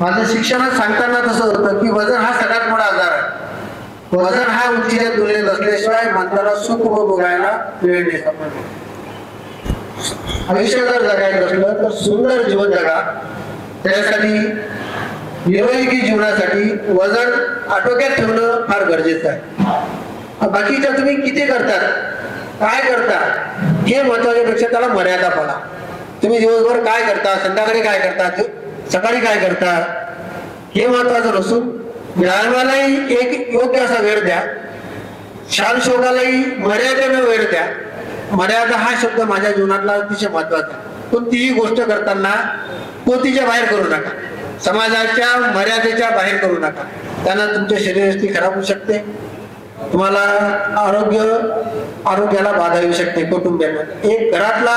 माझं शिक्षणात सांगताना तसं होतं की वजन हा सगळ्यात मोठा आजार आहे. वजन हा उंचीच्या तुलनेत असल्याशिवाय माणसाला सुख भोगायला वेळ नाही सापडत. आयुष्य जर जगायचं असलं तर सुंदर जीवन जगा. त्यासाठी निरोगी जीवनासाठी वजन आटोक्यात ठेवणं फार गरजेचं आहे. बाकीच्या तुम्ही किती करतात, काय करता हे महत्वाच्यापेक्षा त्याला मर्यादा पाडा. तुम्ही दिवसभर काय करता, संध्याकाळी काय करता, सकाळी काय करता हे महत्वाचं नसून व्यायामालाही एक योग्य असा वेळ द्या. शान शोधालाही मर्यादेनं वेळ द्या. मर्यादा हा शब्द माझ्या जीवनातला अतिशय महत्वाचा. कोणतीही गोष्ट करताना कोणतीच्या बाहेर करू नका, समाजाच्या मर्यादेच्या बाहेर करू नका. त्यानं तुमच्या शरीराची खराब होऊ शकते, तुम्हाला आरोग्याला बाधा येऊ शकते. कुटुंबामध्ये एक घरातला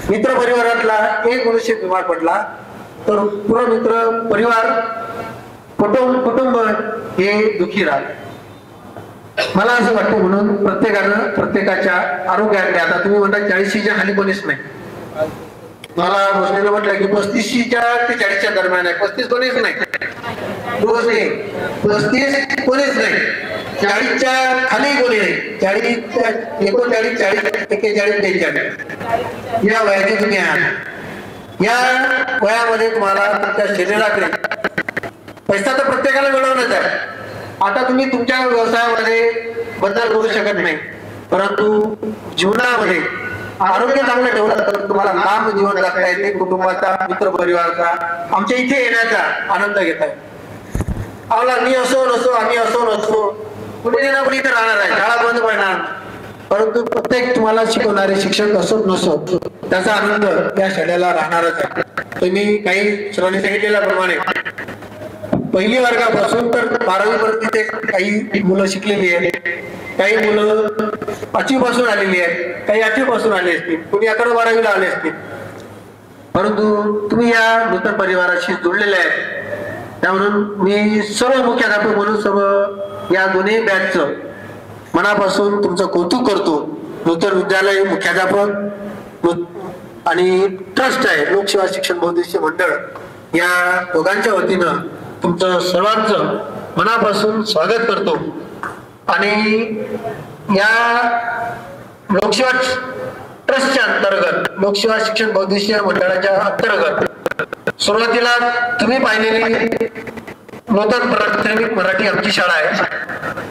मित्र परिवारातला एक मनुष्य बिमार पडला तर पूर्ण मित्र परिवार कुटुंब हे दुःखी राहते. मला असं वाटतं म्हणून प्रत्येकानं प्रत्येकाच्या आरोग्याकडे, आता तुम्ही म्हणता 40च्या खाली कोणीच नाही. मला रोशनीला म्हटलं की 35च्या ते 40च्या दरम्यान आहे. 35 कोणीच नाही, रोज नाही 35 कोणीच नाही. 40च्या खाली कोणी नाही. 40, 39, 40, 41, 43 या वयाचे तुम्ही आहात. या वयामध्ये तुम्हाला तुमच्या शरीराकडे पैसा तर प्रत्येकाला मिळवणच आहे. आता तुम्ही तुमच्या व्यवसायामध्ये बदल करू शकत नाही, परंतु जीवनामध्ये आरोग्य चांगलं ठेवलं तर तुम्हाला लांब जीवन जगता येते. कुटुंबाचा, मित्र परिवाराचा, आमच्या इथे येण्याचा आनंद घेता येतो. आम्हाला मी असो नसो, आम्ही असो नसो, कुठे ना कुठे इथे राहणार आहे, शाळा बंद पडणार, परंतु प्रत्येक तुम्हाला शिकवणारे शिक्षक असोत नसोत त्याचा आनंद या शाळेला राहणारच आहे. तुम्ही काही सर्वांनी सांगितलेल्याप्रमाणे पहिली वर्गापासून तर 12वी पर्यंत काही मुलं शिकलेली आहेत, काही मुलं 5वी पासून आलेली आहेत, काही 8वी पासून आले असतील, कोणी 11वी 12वीला आले असतील, परंतु तुम्ही या नूतन परिवाराशी जुळलेले आहेत. त्यामुळं मी सर्व मुख्याध्यापक म्हणून सर्व या दोन्ही बॅचचं मनापासून तुमचं कौतुक करतो. नूतन विद्यालय मुख्याध्यापक आणि ट्रस्ट आहे लोकसेवा शिक्षण बहुउद्देशीय मंडळ, या दोघांच्या वतीनं तुमचं सर्वांचं मनापासून स्वागत करतो. आणि या लोकसेवा ट्रस्टच्या अंतर्गत लोकसेवा शिक्षण बहुउद्देशीय मंडळाच्या अंतर्गत सुरुवातीला तुम्ही पाहिलेली नूतन प्राथमिक मराठी आमची शाळा आहे.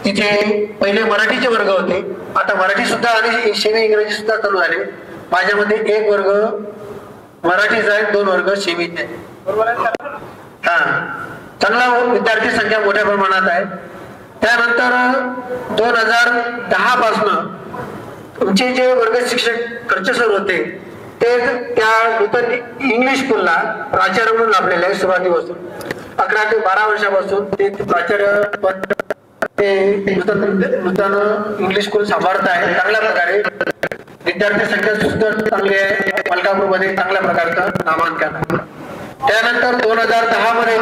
तिथे पहिले मराठीचे वर्ग होते, आता मराठी सुद्धा आणि सेमी इंग्रजी सुद्धा चालू झाले. माझ्यामध्ये 1 वर्ग मराठीचा आहे, 2 वर्ग सेमीचे आहे. हा, चांगला विद्यार्थी संख्या मोठ्या प्रमाणात आहे. त्यानंतर 2010 पासून तुमचे जे वर्ग शिक्षक खर्च सर होते ते त्या नूतन इंग्लिश स्कूलला प्राचार्य म्हणून लाभलेले आहे. सुरुवातीपासून 11 ते 12 वर्षापासून ते प्राचार्य पण ते नूतन इंग्लिश स्कूल सांभाळत आहे. चांगल्या प्रकारे विद्यार्थी संख्या सुद्धा चांगली आहे. मलकापूरमध्ये चांगल्या प्रकारचं नामांकन. त्यानंतर 2010 मध्ये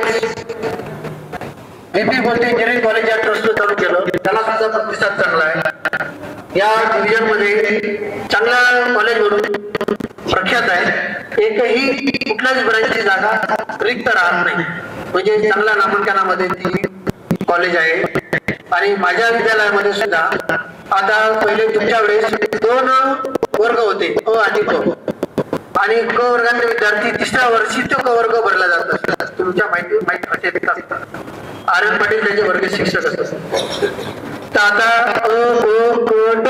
VP बोलते इंजिनिअरिंग कॉलेज या ट्रस्ट चालू केलं, त्याला सुद्धा प्रतिसाद चांगला आहे. या डिव्हिजन मध्ये चांगला कॉलेज म्हणून प्रख्यात आहे. एकही कुठल्याच ब्रांचची जागा रिक्त राहत नाही, म्हणजे चांगल्या नामांकनामध्ये ती कॉलेज आहे. आणि माझ्या विद्यालयामध्ये सुद्धा आता पहिले तुमच्या वेळेस 2 वर्ग होते, अ आणि क, आणि क वर्गाचे विद्यार्थी 3ऱ्या वर्षी तो क वर्ग भरला जात असतात. तुमच्या माहिती असेल आर एन पाटील त्याचे वर्ग शिक्षक असतात. तर आता अ ब क ड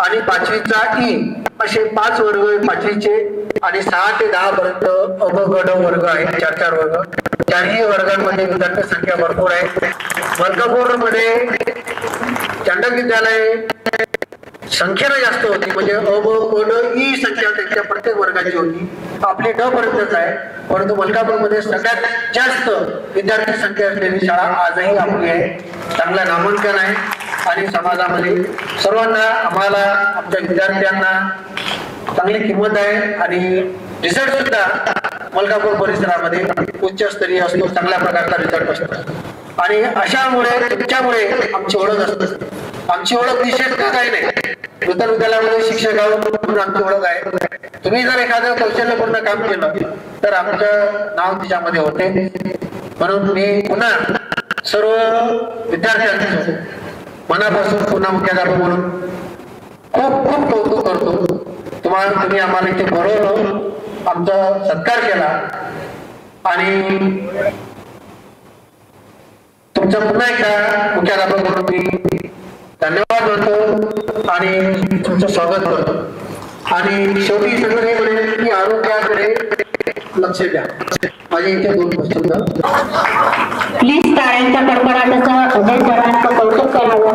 आणि 5वीचा ई असे 5 वर्ग 5वीचे आणि 6 ते 10 पर्यंत अ ब ग ड वर्ग आहेत. 4 वर्ग. 4ही वर्गांमध्ये विद्यार्थी संख्या भरपूर आहे. मलकापूरमध्ये चांडक विद्यालय संख्येनं जास्त होती, म्हणजे अ ब क ड ई संख्या त्यांच्या प्रत्येक वर्गाची होती. आपली ड पर्यंतच आहे, परंतु मलकापूरमध्ये सगळ्यात जास्त विद्यार्थी संख्या असलेली शाळा आजही आपली आहे. चांगलं नामांकन आहे आणि समाजामध्ये सर्वांना आम्हाला आमच्या विद्यार्थ्यांना चांगली किंमत आहे. आणि रिझल्ट सुद्धा मलकापूर परिसरामध्ये उच्चस्तरीय असतो, चांगल्या प्रकारचा रिझल्ट असतो. आणि अशामुळे तुमच्यामुळे आमची ओळख असते. आमची ओळख विशेष काही नाही, नूतन विद्यालयामध्ये शिक्षक म्हणून आमची ओळख आहे. तुम्ही जर एखादं कौशल्यपूर्ण काम केलं तर आमचं नाव तिच्यामध्ये होते. म्हणून मी पुन्हा सर्व विद्यार्थ्यांचं मनापासून पुन्हा मुख्याध्यापक म्हणून खूप खूप कौतुक करतो. तुम्ही आम्हाला इथे बोलवलं, आमचा सत्कार केला आणि तुमचा पुन्हा एकदा मुख्याध्यापक म्हणून मी धन्यवाद म्हणतो आणि तुमचं स्वागत करतो. आणि शेवटी सगळं हे म्हणेल की आरोग्याकडे लक्ष द्या. माझे इथे 2 क्वेश्चन. प्लीज टाळ्यांच्या कडकडाटाचा अजय सरांचं कौतुक करावं.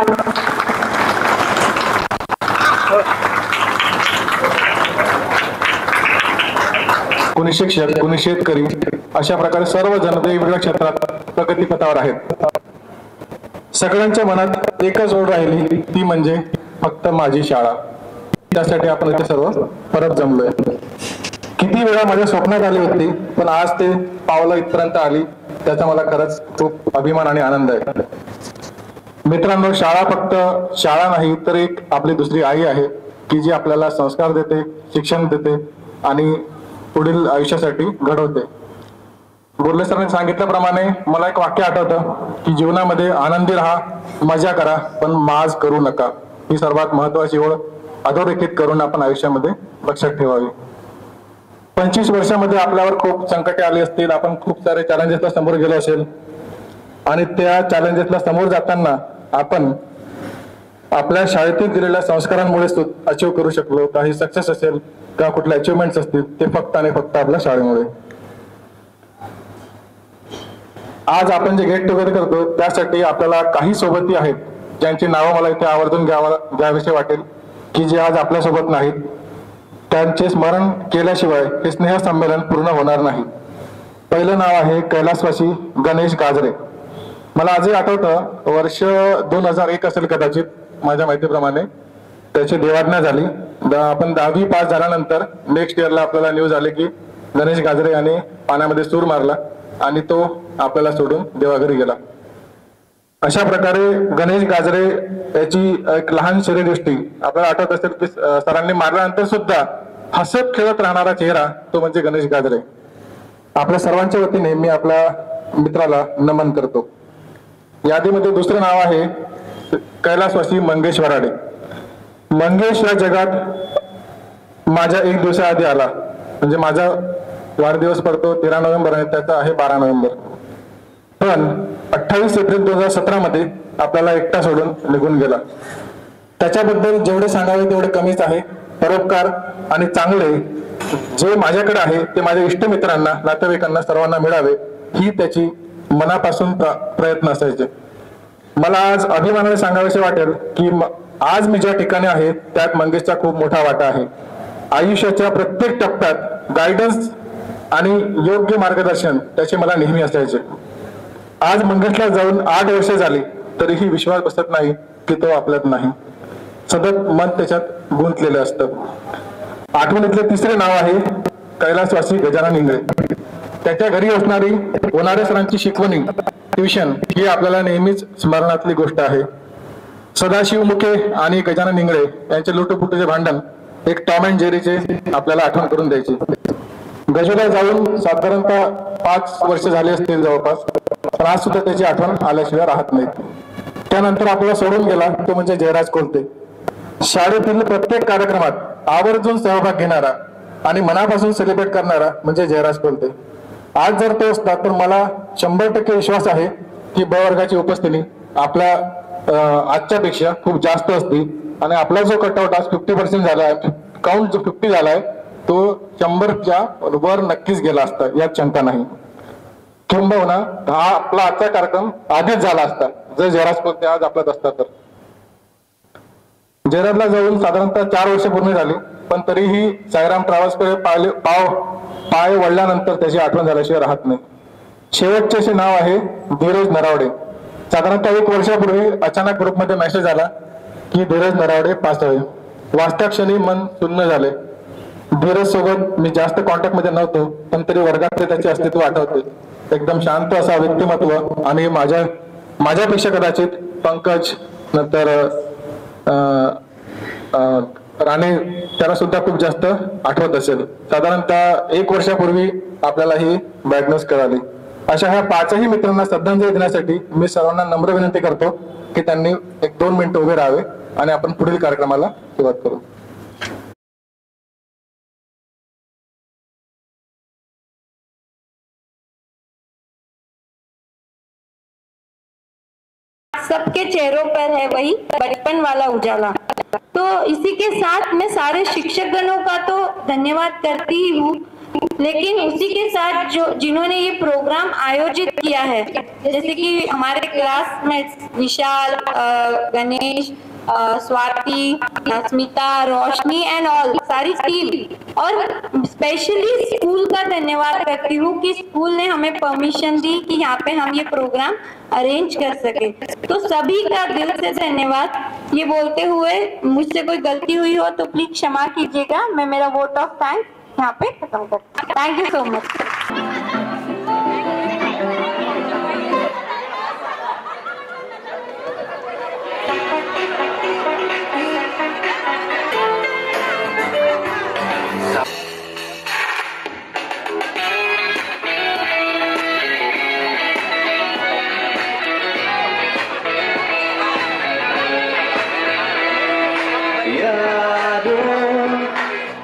कोणी शिक्षक, कोणी शेतकरी, अशा प्रकारे सर्व जण वेगवेगळ्या क्षेत्रात प्रगतीपथावर आहेत. सगळ्यांच्या मनात एकच ओढ राहिली, ती म्हणजे फक्त माझी शाळा. त्यासाठी आपण इथे सर्व परत जमलोय. किती वेळा माझ्या स्वप्नात आली होती, पण आज ते पावलं इथपर्यंत आली, त्याचा मला खरंच खूप अभिमान आणि आनंद आहे. मित्रांनो, शाळा फक्त शाळा नाही तर एक आपली दुसरी आई आहे की जी आपल्याला संस्कार देते, शिक्षण देते आणि पुढील आयुष्यासाठी घडवते. बोरले सरांनी सांगितल्याप्रमाणे मला एक वाक्य आठवतं की जीवनामध्ये आनंदी राहा, मजा करा, पण माज करू नका. ही सर्वात महत्वाची ओळ अधोरेखित करून आपण आयुष्यामध्ये लक्षात ठेवावी. 25 वर्षामध्ये आपल्यावर खूप संकटे आली असतील, आपण खूप सारे चॅलेंजेसला समोर गेलो असेल आणि त्या चॅलेंजेसला समोर जाताना आपण आपल्या शाळेतील दिलेल्या संस्कारांमुळे अचीव करू शकलो. काही सक्सेस असेल किंवा कुठले अचिव्हमेंट्स असतील, ते फक्त आणि फक्त आपल्या शाळेमुळे. आज आपण जे गेट टुगेदर करतो त्यासाठी आपल्याला काही सोबती आहेत ज्यांची नावं मला इथे आवर्जून घ्यावीशी वाटेल की जे आज आपल्यासोबत नाहीत. त्यांचे स्मरण केल्याशिवाय हे स्नेह संमेलन पूर्ण होणार नाही. पहिलं नाव आहे कैलासवासी गणेश गाजरे. मला आजही आठवतं, वर्ष 2001 असेल कदाचित माझ्या माहितीप्रमाणे, त्याची देवाज्ञा झाली. आपण 10वी पास झाल्यानंतर नेक्स्ट इयरला आपल्याला न्यूज आले की गणेश गाजरे याने पाण्यामध्ये सूर मारला आणि तो आपल्याला सोडून देवाघरी गेला. अशा प्रकारे गणेश गाजरे याची एक लहान शरीरयष्टी आपल्याला आठवत असेल की सरांनी मारल्यानंतर सुद्धा हसत खेळत राहणारा चेहरा तो म्हणजे गणेश गाजरे. आपल्या सर्वांच्या वतीने मी आपल्या मित्राला नमन करतो. यादीमध्ये दुसरे नाव आहे कैलासवासी मंगेश वराडे. मंगेश या जगात माझ्या 1 दिवसाआधी आला. म्हणजे माझा वाढदिवस पडतो 13 नोव्हेंबर आणि त्याचा आहे 12 नोव्हेंबर. पण 28 एप्रिल 2017 मध्ये आपल्याला एकटा सोडून निघून गेला. त्याच्याबद्दल जेवढे सांगावे तेवढे कमीच आहे. परोपकार आणि चांगले जे माझ्याकडे आहे ते माझ्या इष्टमित्रांना, नातेवाईकांना सर्वांना मिळावे ही त्याची मनापासून प्रयत्न असायचे. मला आज अभिमानाने सांगावेसे वाटेल की आज मी ज्या ठिकाणी आहे त्यात मंगेशचा खूप मोठा वाटा आहे. आयुष्याच्या प्रत्येक टप्प्यात गायडन्स आणि योग्य मार्गदर्शन त्याचे मला नेहमी असायचे. आज मंगेशला जाऊन 8 वर्षे झाली तरीही विश्वास बसत नाही की तो आपल्यात नाही. सतत मन त्याच्यात गुंतलेलं असतं. आठवणीतले तिसरे नाव आहे कैलासवासी गजानन इंगळे. त्याच्या घरी असणारी होणारे सरांची शिकवणी, ट्युशन ही आपल्याला नेहमीच स्मरणातली गोष्ट आहे. सदाशिव मुखे आणि गजानन इंगळे यांचे लुटुपुटूचे भांडण एक टॉम अँड जेरीचे आपल्याला आठवण करून द्यायची. गजोला जाऊन साधारणतः 5 वर्ष झाले असतील जवळपास, पण आज सुद्धा त्याची आठवण आल्याशिवाय राहत नाही. त्यानंतर आपल्याला सोडून गेला तो म्हणजे जयराज कोलते. शाळेतील प्रत्येक कार्यक्रमात आवर्जून सहभाग घेणारा आणि मनापासून सेलिब्रेट करणारा म्हणजे जयराज कोलते. आज जर तो असता तर मला 100% विश्वास आहे की ब वर्गाची उपस्थिती आपल्या आजच्या पेक्षा खूप जास्त असती आणि आपला जो कटआउट आज 50% झाला आहे, काउंट जो 50 झालाय तो 100च्या वर नक्कीच गेला असता, यात शंका नाही. किंबहुना हा आपला आजचा कार्यक्रम आधीच झाला असता जर जयराज कोलते आज आपल्यात असता तर. जयराजला जाऊन साधारणतः 4 वर्ष पूर्ण झाली, पण तरीही साईराम ट्रॅव्हल्सकडे पाय वळल्यानंतर त्याची आठवण झाल्याशिवाय राहत नाही. शेवटचे असे नाव आहे धीरज नरावडे. साधारणतः 1 वर्षापूर्वी अचानक ग्रुपमध्ये मेसेज आला की धीरज नरावडे पास आहे. वाचत्या क्षणी मन सुन्न झाले. धीरज सोबत मी जास्त कॉन्टॅक्ट मध्ये नव्हतो, पण तरी वर्गातले त्याचे अस्तित्व आठवते. एकदम शांत असा व्यक्तिमत्व आणि माझ्यापेक्षा कदाचित पंकज नंतर राणे त्याला सुद्धा खूप जास्त आठवत असेल. साधारणतः 1 वर्षापूर्वी आपल्याला ही डायग्नोस कळाली. अशा ह्या 5ही मित्रांना श्रद्धांजली देण्यासाठी मी सर्वांना नम्र विनंती करतो की त्यांनी 1-2 मिनिटं उभे राहावे आणि आपण पुढील कार्यक्रमाला सुरुवात करू. सबके चेहरों पर है वही बचपन वाला उजाला. तो इसी के साथ मैं सारे शिक्षकगणों का तो धन्यवाद करती ही हूँ, लेकिन उसी के साथ जो जिन्होंने ये प्रोग्राम आयोजित किया है, जैसे कि हमारे क्लासमेट्स विशाल, गणेश, स्वाति, स्मिता, रोशनी एंड ऑल, सारी टीम, और स्पेशली स्कूल का धन्यवाद करती हूँ कि स्कूल ने हमें परमिशन दी कि यहाँ पे हम ये प्रोग्राम अरेंज कर सके. तो सभी का दिल से धन्यवाद. ये बोलते हुए मुझसे कोई गलती हुई हो तो प्लीज क्षमा कीजिएगा. मैं मेरा वोट ऑफ थैंक्स यहाँ पे खत्म करती हूँ. Thank you so much.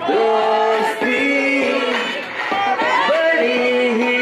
दोस्ती बड़ी ही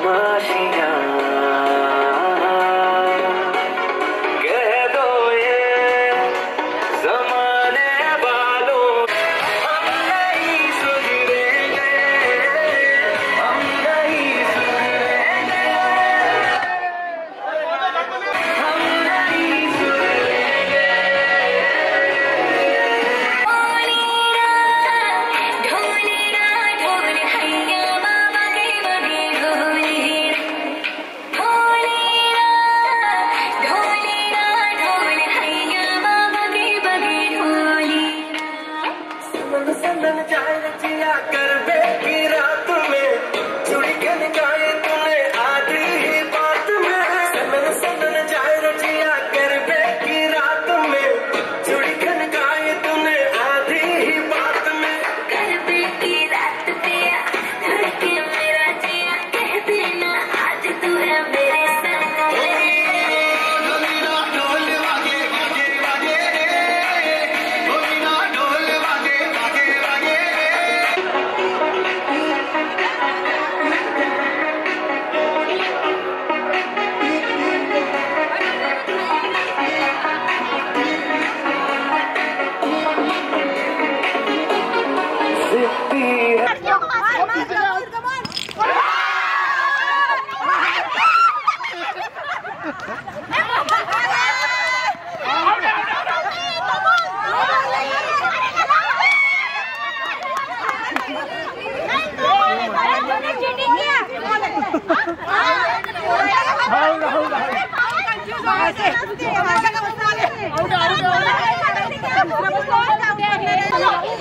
बदमाशियां कह दो ये जमाने वालों हम नहीं सुधरेंगे, हम नहीं सुधरेंगे, हम नहीं सुधरेंगे। संदन चाय रचिया कर बेटी रात में चुड़ी खन गाए तूने आधी ही बात में। संदन चाय रचिया कर बेटी रात में चुड़ी खन गाए तूने आधी ही बात में। कर बेटी रात पिया धड़के मेरा जिया कह देना आज तू है मेरे संग।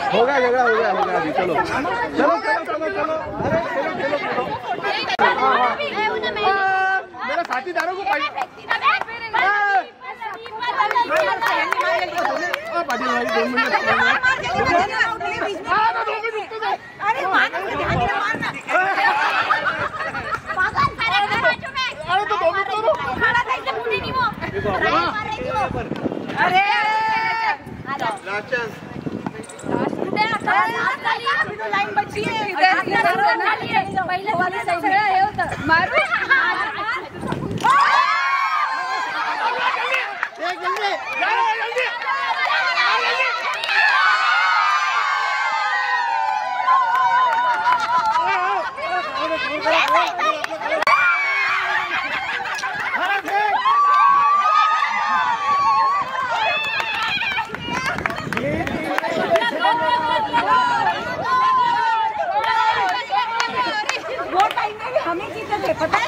हो गया झगड़ा, हो गया अभी। चलो चलो चलो चलो चलो, अरे चलो चलो चलो। मेरा साथीदारों को पाटिल भाई 2 मिनट। लाइन बची है पहले वाले सगळं हे होतं मारू हमें जीते थे पता है।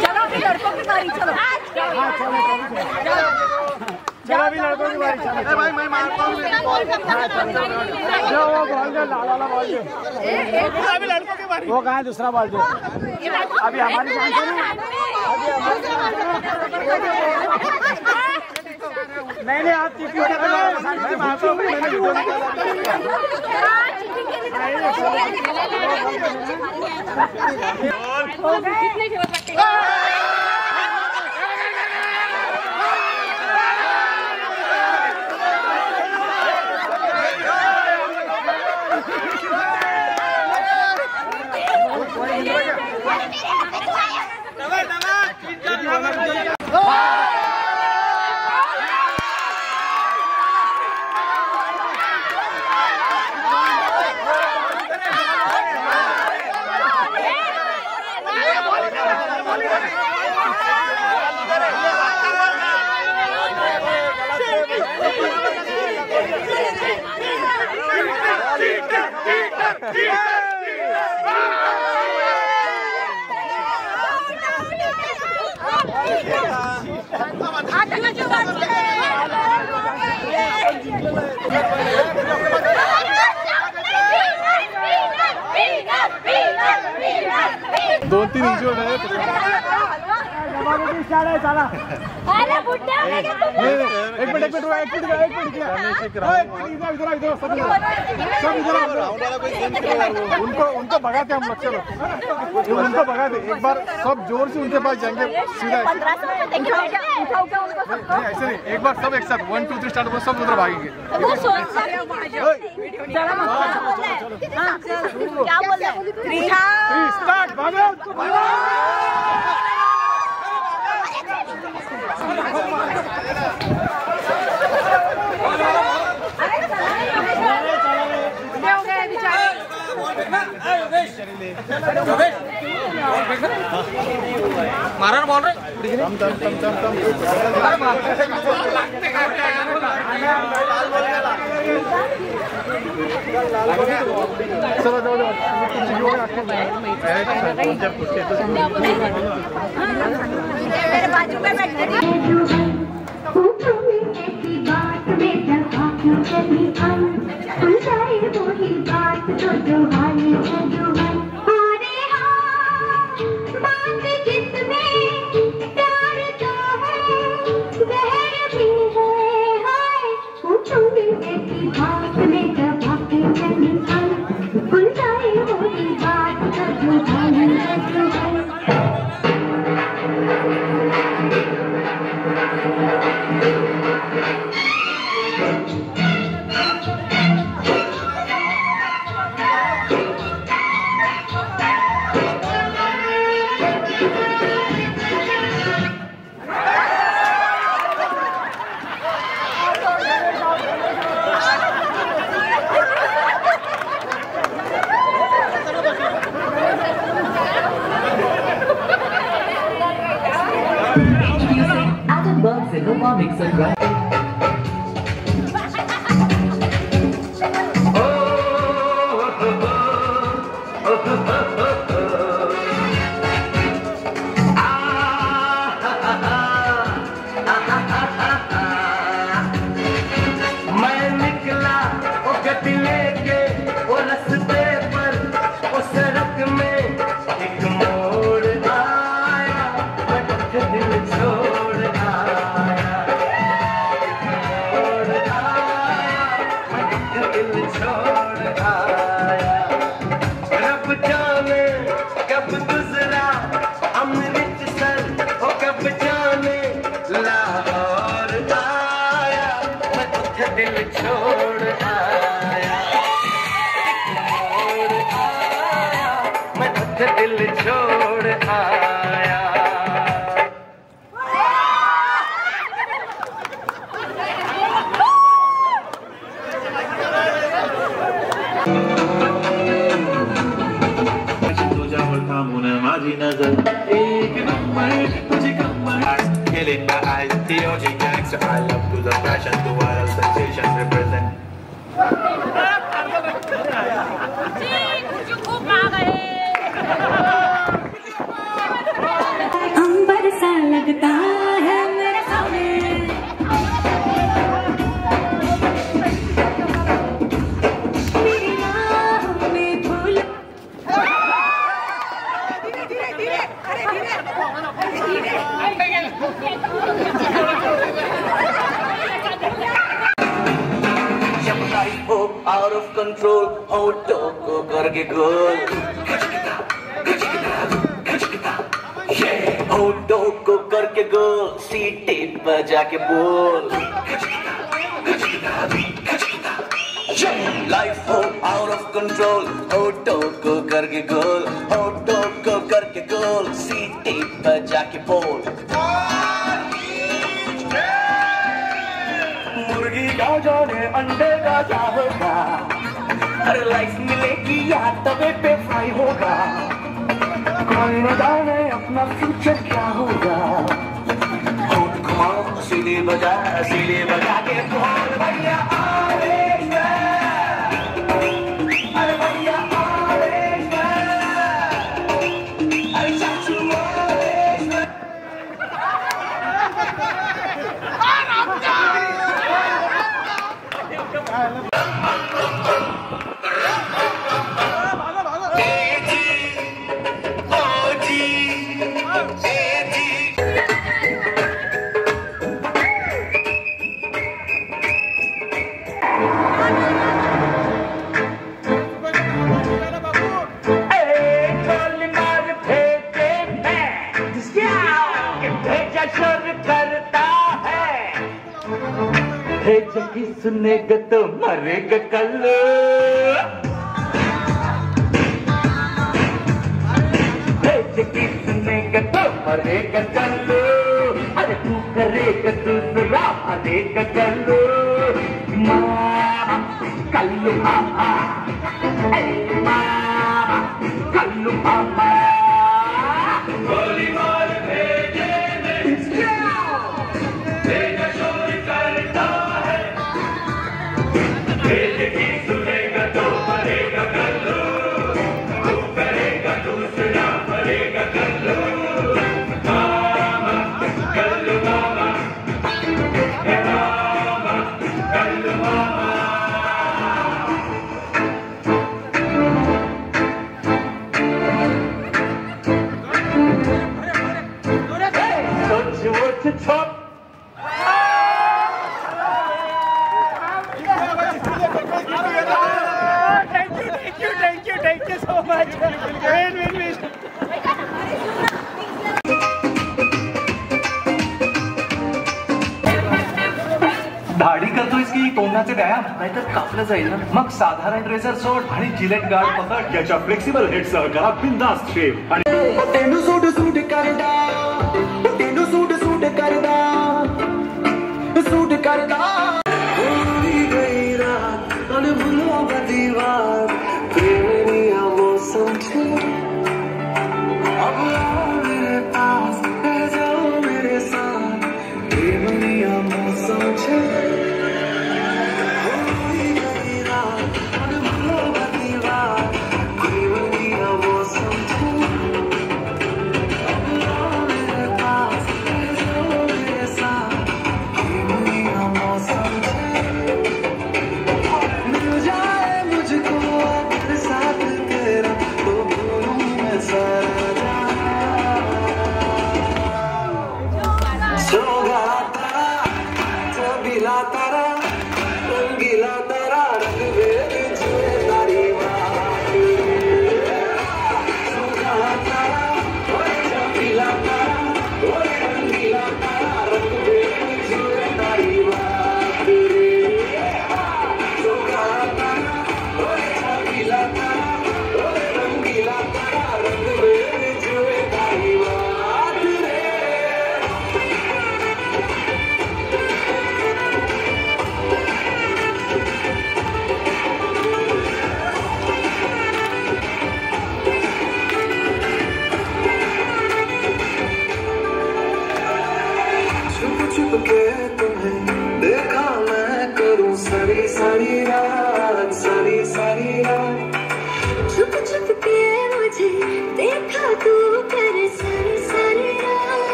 चलो भी लड़कों की बारी, चलो चलो भी लड़कों की बारी। चलो भाई मैं मारता हूँ। वो बॉल दो, लाला बॉल दो। अभी लड़कों की बारी। वो कहाँ है दूसरा बॉल दो। अभी हमारी चांस है। नहीं आप मैं मारता हूँ। दोन तीन इंच उनको भगाते हम लक्ष्य उनको भगाते एक बार सब जोर से उनके पास जाएंगे सीधा ऐसे नहीं एक बार सब एक साथ 1 2 3 स्टार्ट हो सब उधर भागेंगे क्या बोल रहे हैं स्टार्ट भागो मारा बोल रहे मेरे बाजू में बैठे out of control, auto को करके गोल, auto को करके गोल, सीटी पर जाके बोल, life हो out of control, auto को करके गोल, auto को करके गोल, सीटी पर जाके बोल. मुर्गी का जाने अंडे का क्या होगा, अरे लाइफ मिलेगी या तवे पे फ्राई होगा, कोई न जाने अपना फ्यूचर क्या होगा. होठ घुमाओ सीढ़ी बजा के बोल भैया आवेश में, अरे भैया आवेश में, अरे चाचू आवेश में. की सुनेगा तो मरेगा कल। भेज की सुनेगा तो मरेगा कल। अरे तू करेगा दूसरा मरेगा कल। मामा कल्लू मामा, मामा कल्लू मामा। गोली मार भेजे भेजा शोर करता है। भेज की सुनेगा तो मरेगा कल्लू। तू करेगा दूसरा मरेगा कल्लू। मामा कल्लू मामा, मामा कल्लू मामा। Thank you so much. Win. दाढी करतोयस की तोंडाचे व्यायाम, नाहीतर कापलं जाईल ना. मग साधारण रेझर सोड आणि जिलेट गार्ड पकड. याच्या फ्लेक्सिबल हेडसह करा बिंदास शेप. आणि तेनू सूट सूट करदा, तेनू सूट सूट करदा, सूट करदा. भूली गई रात और भूलो दीवार।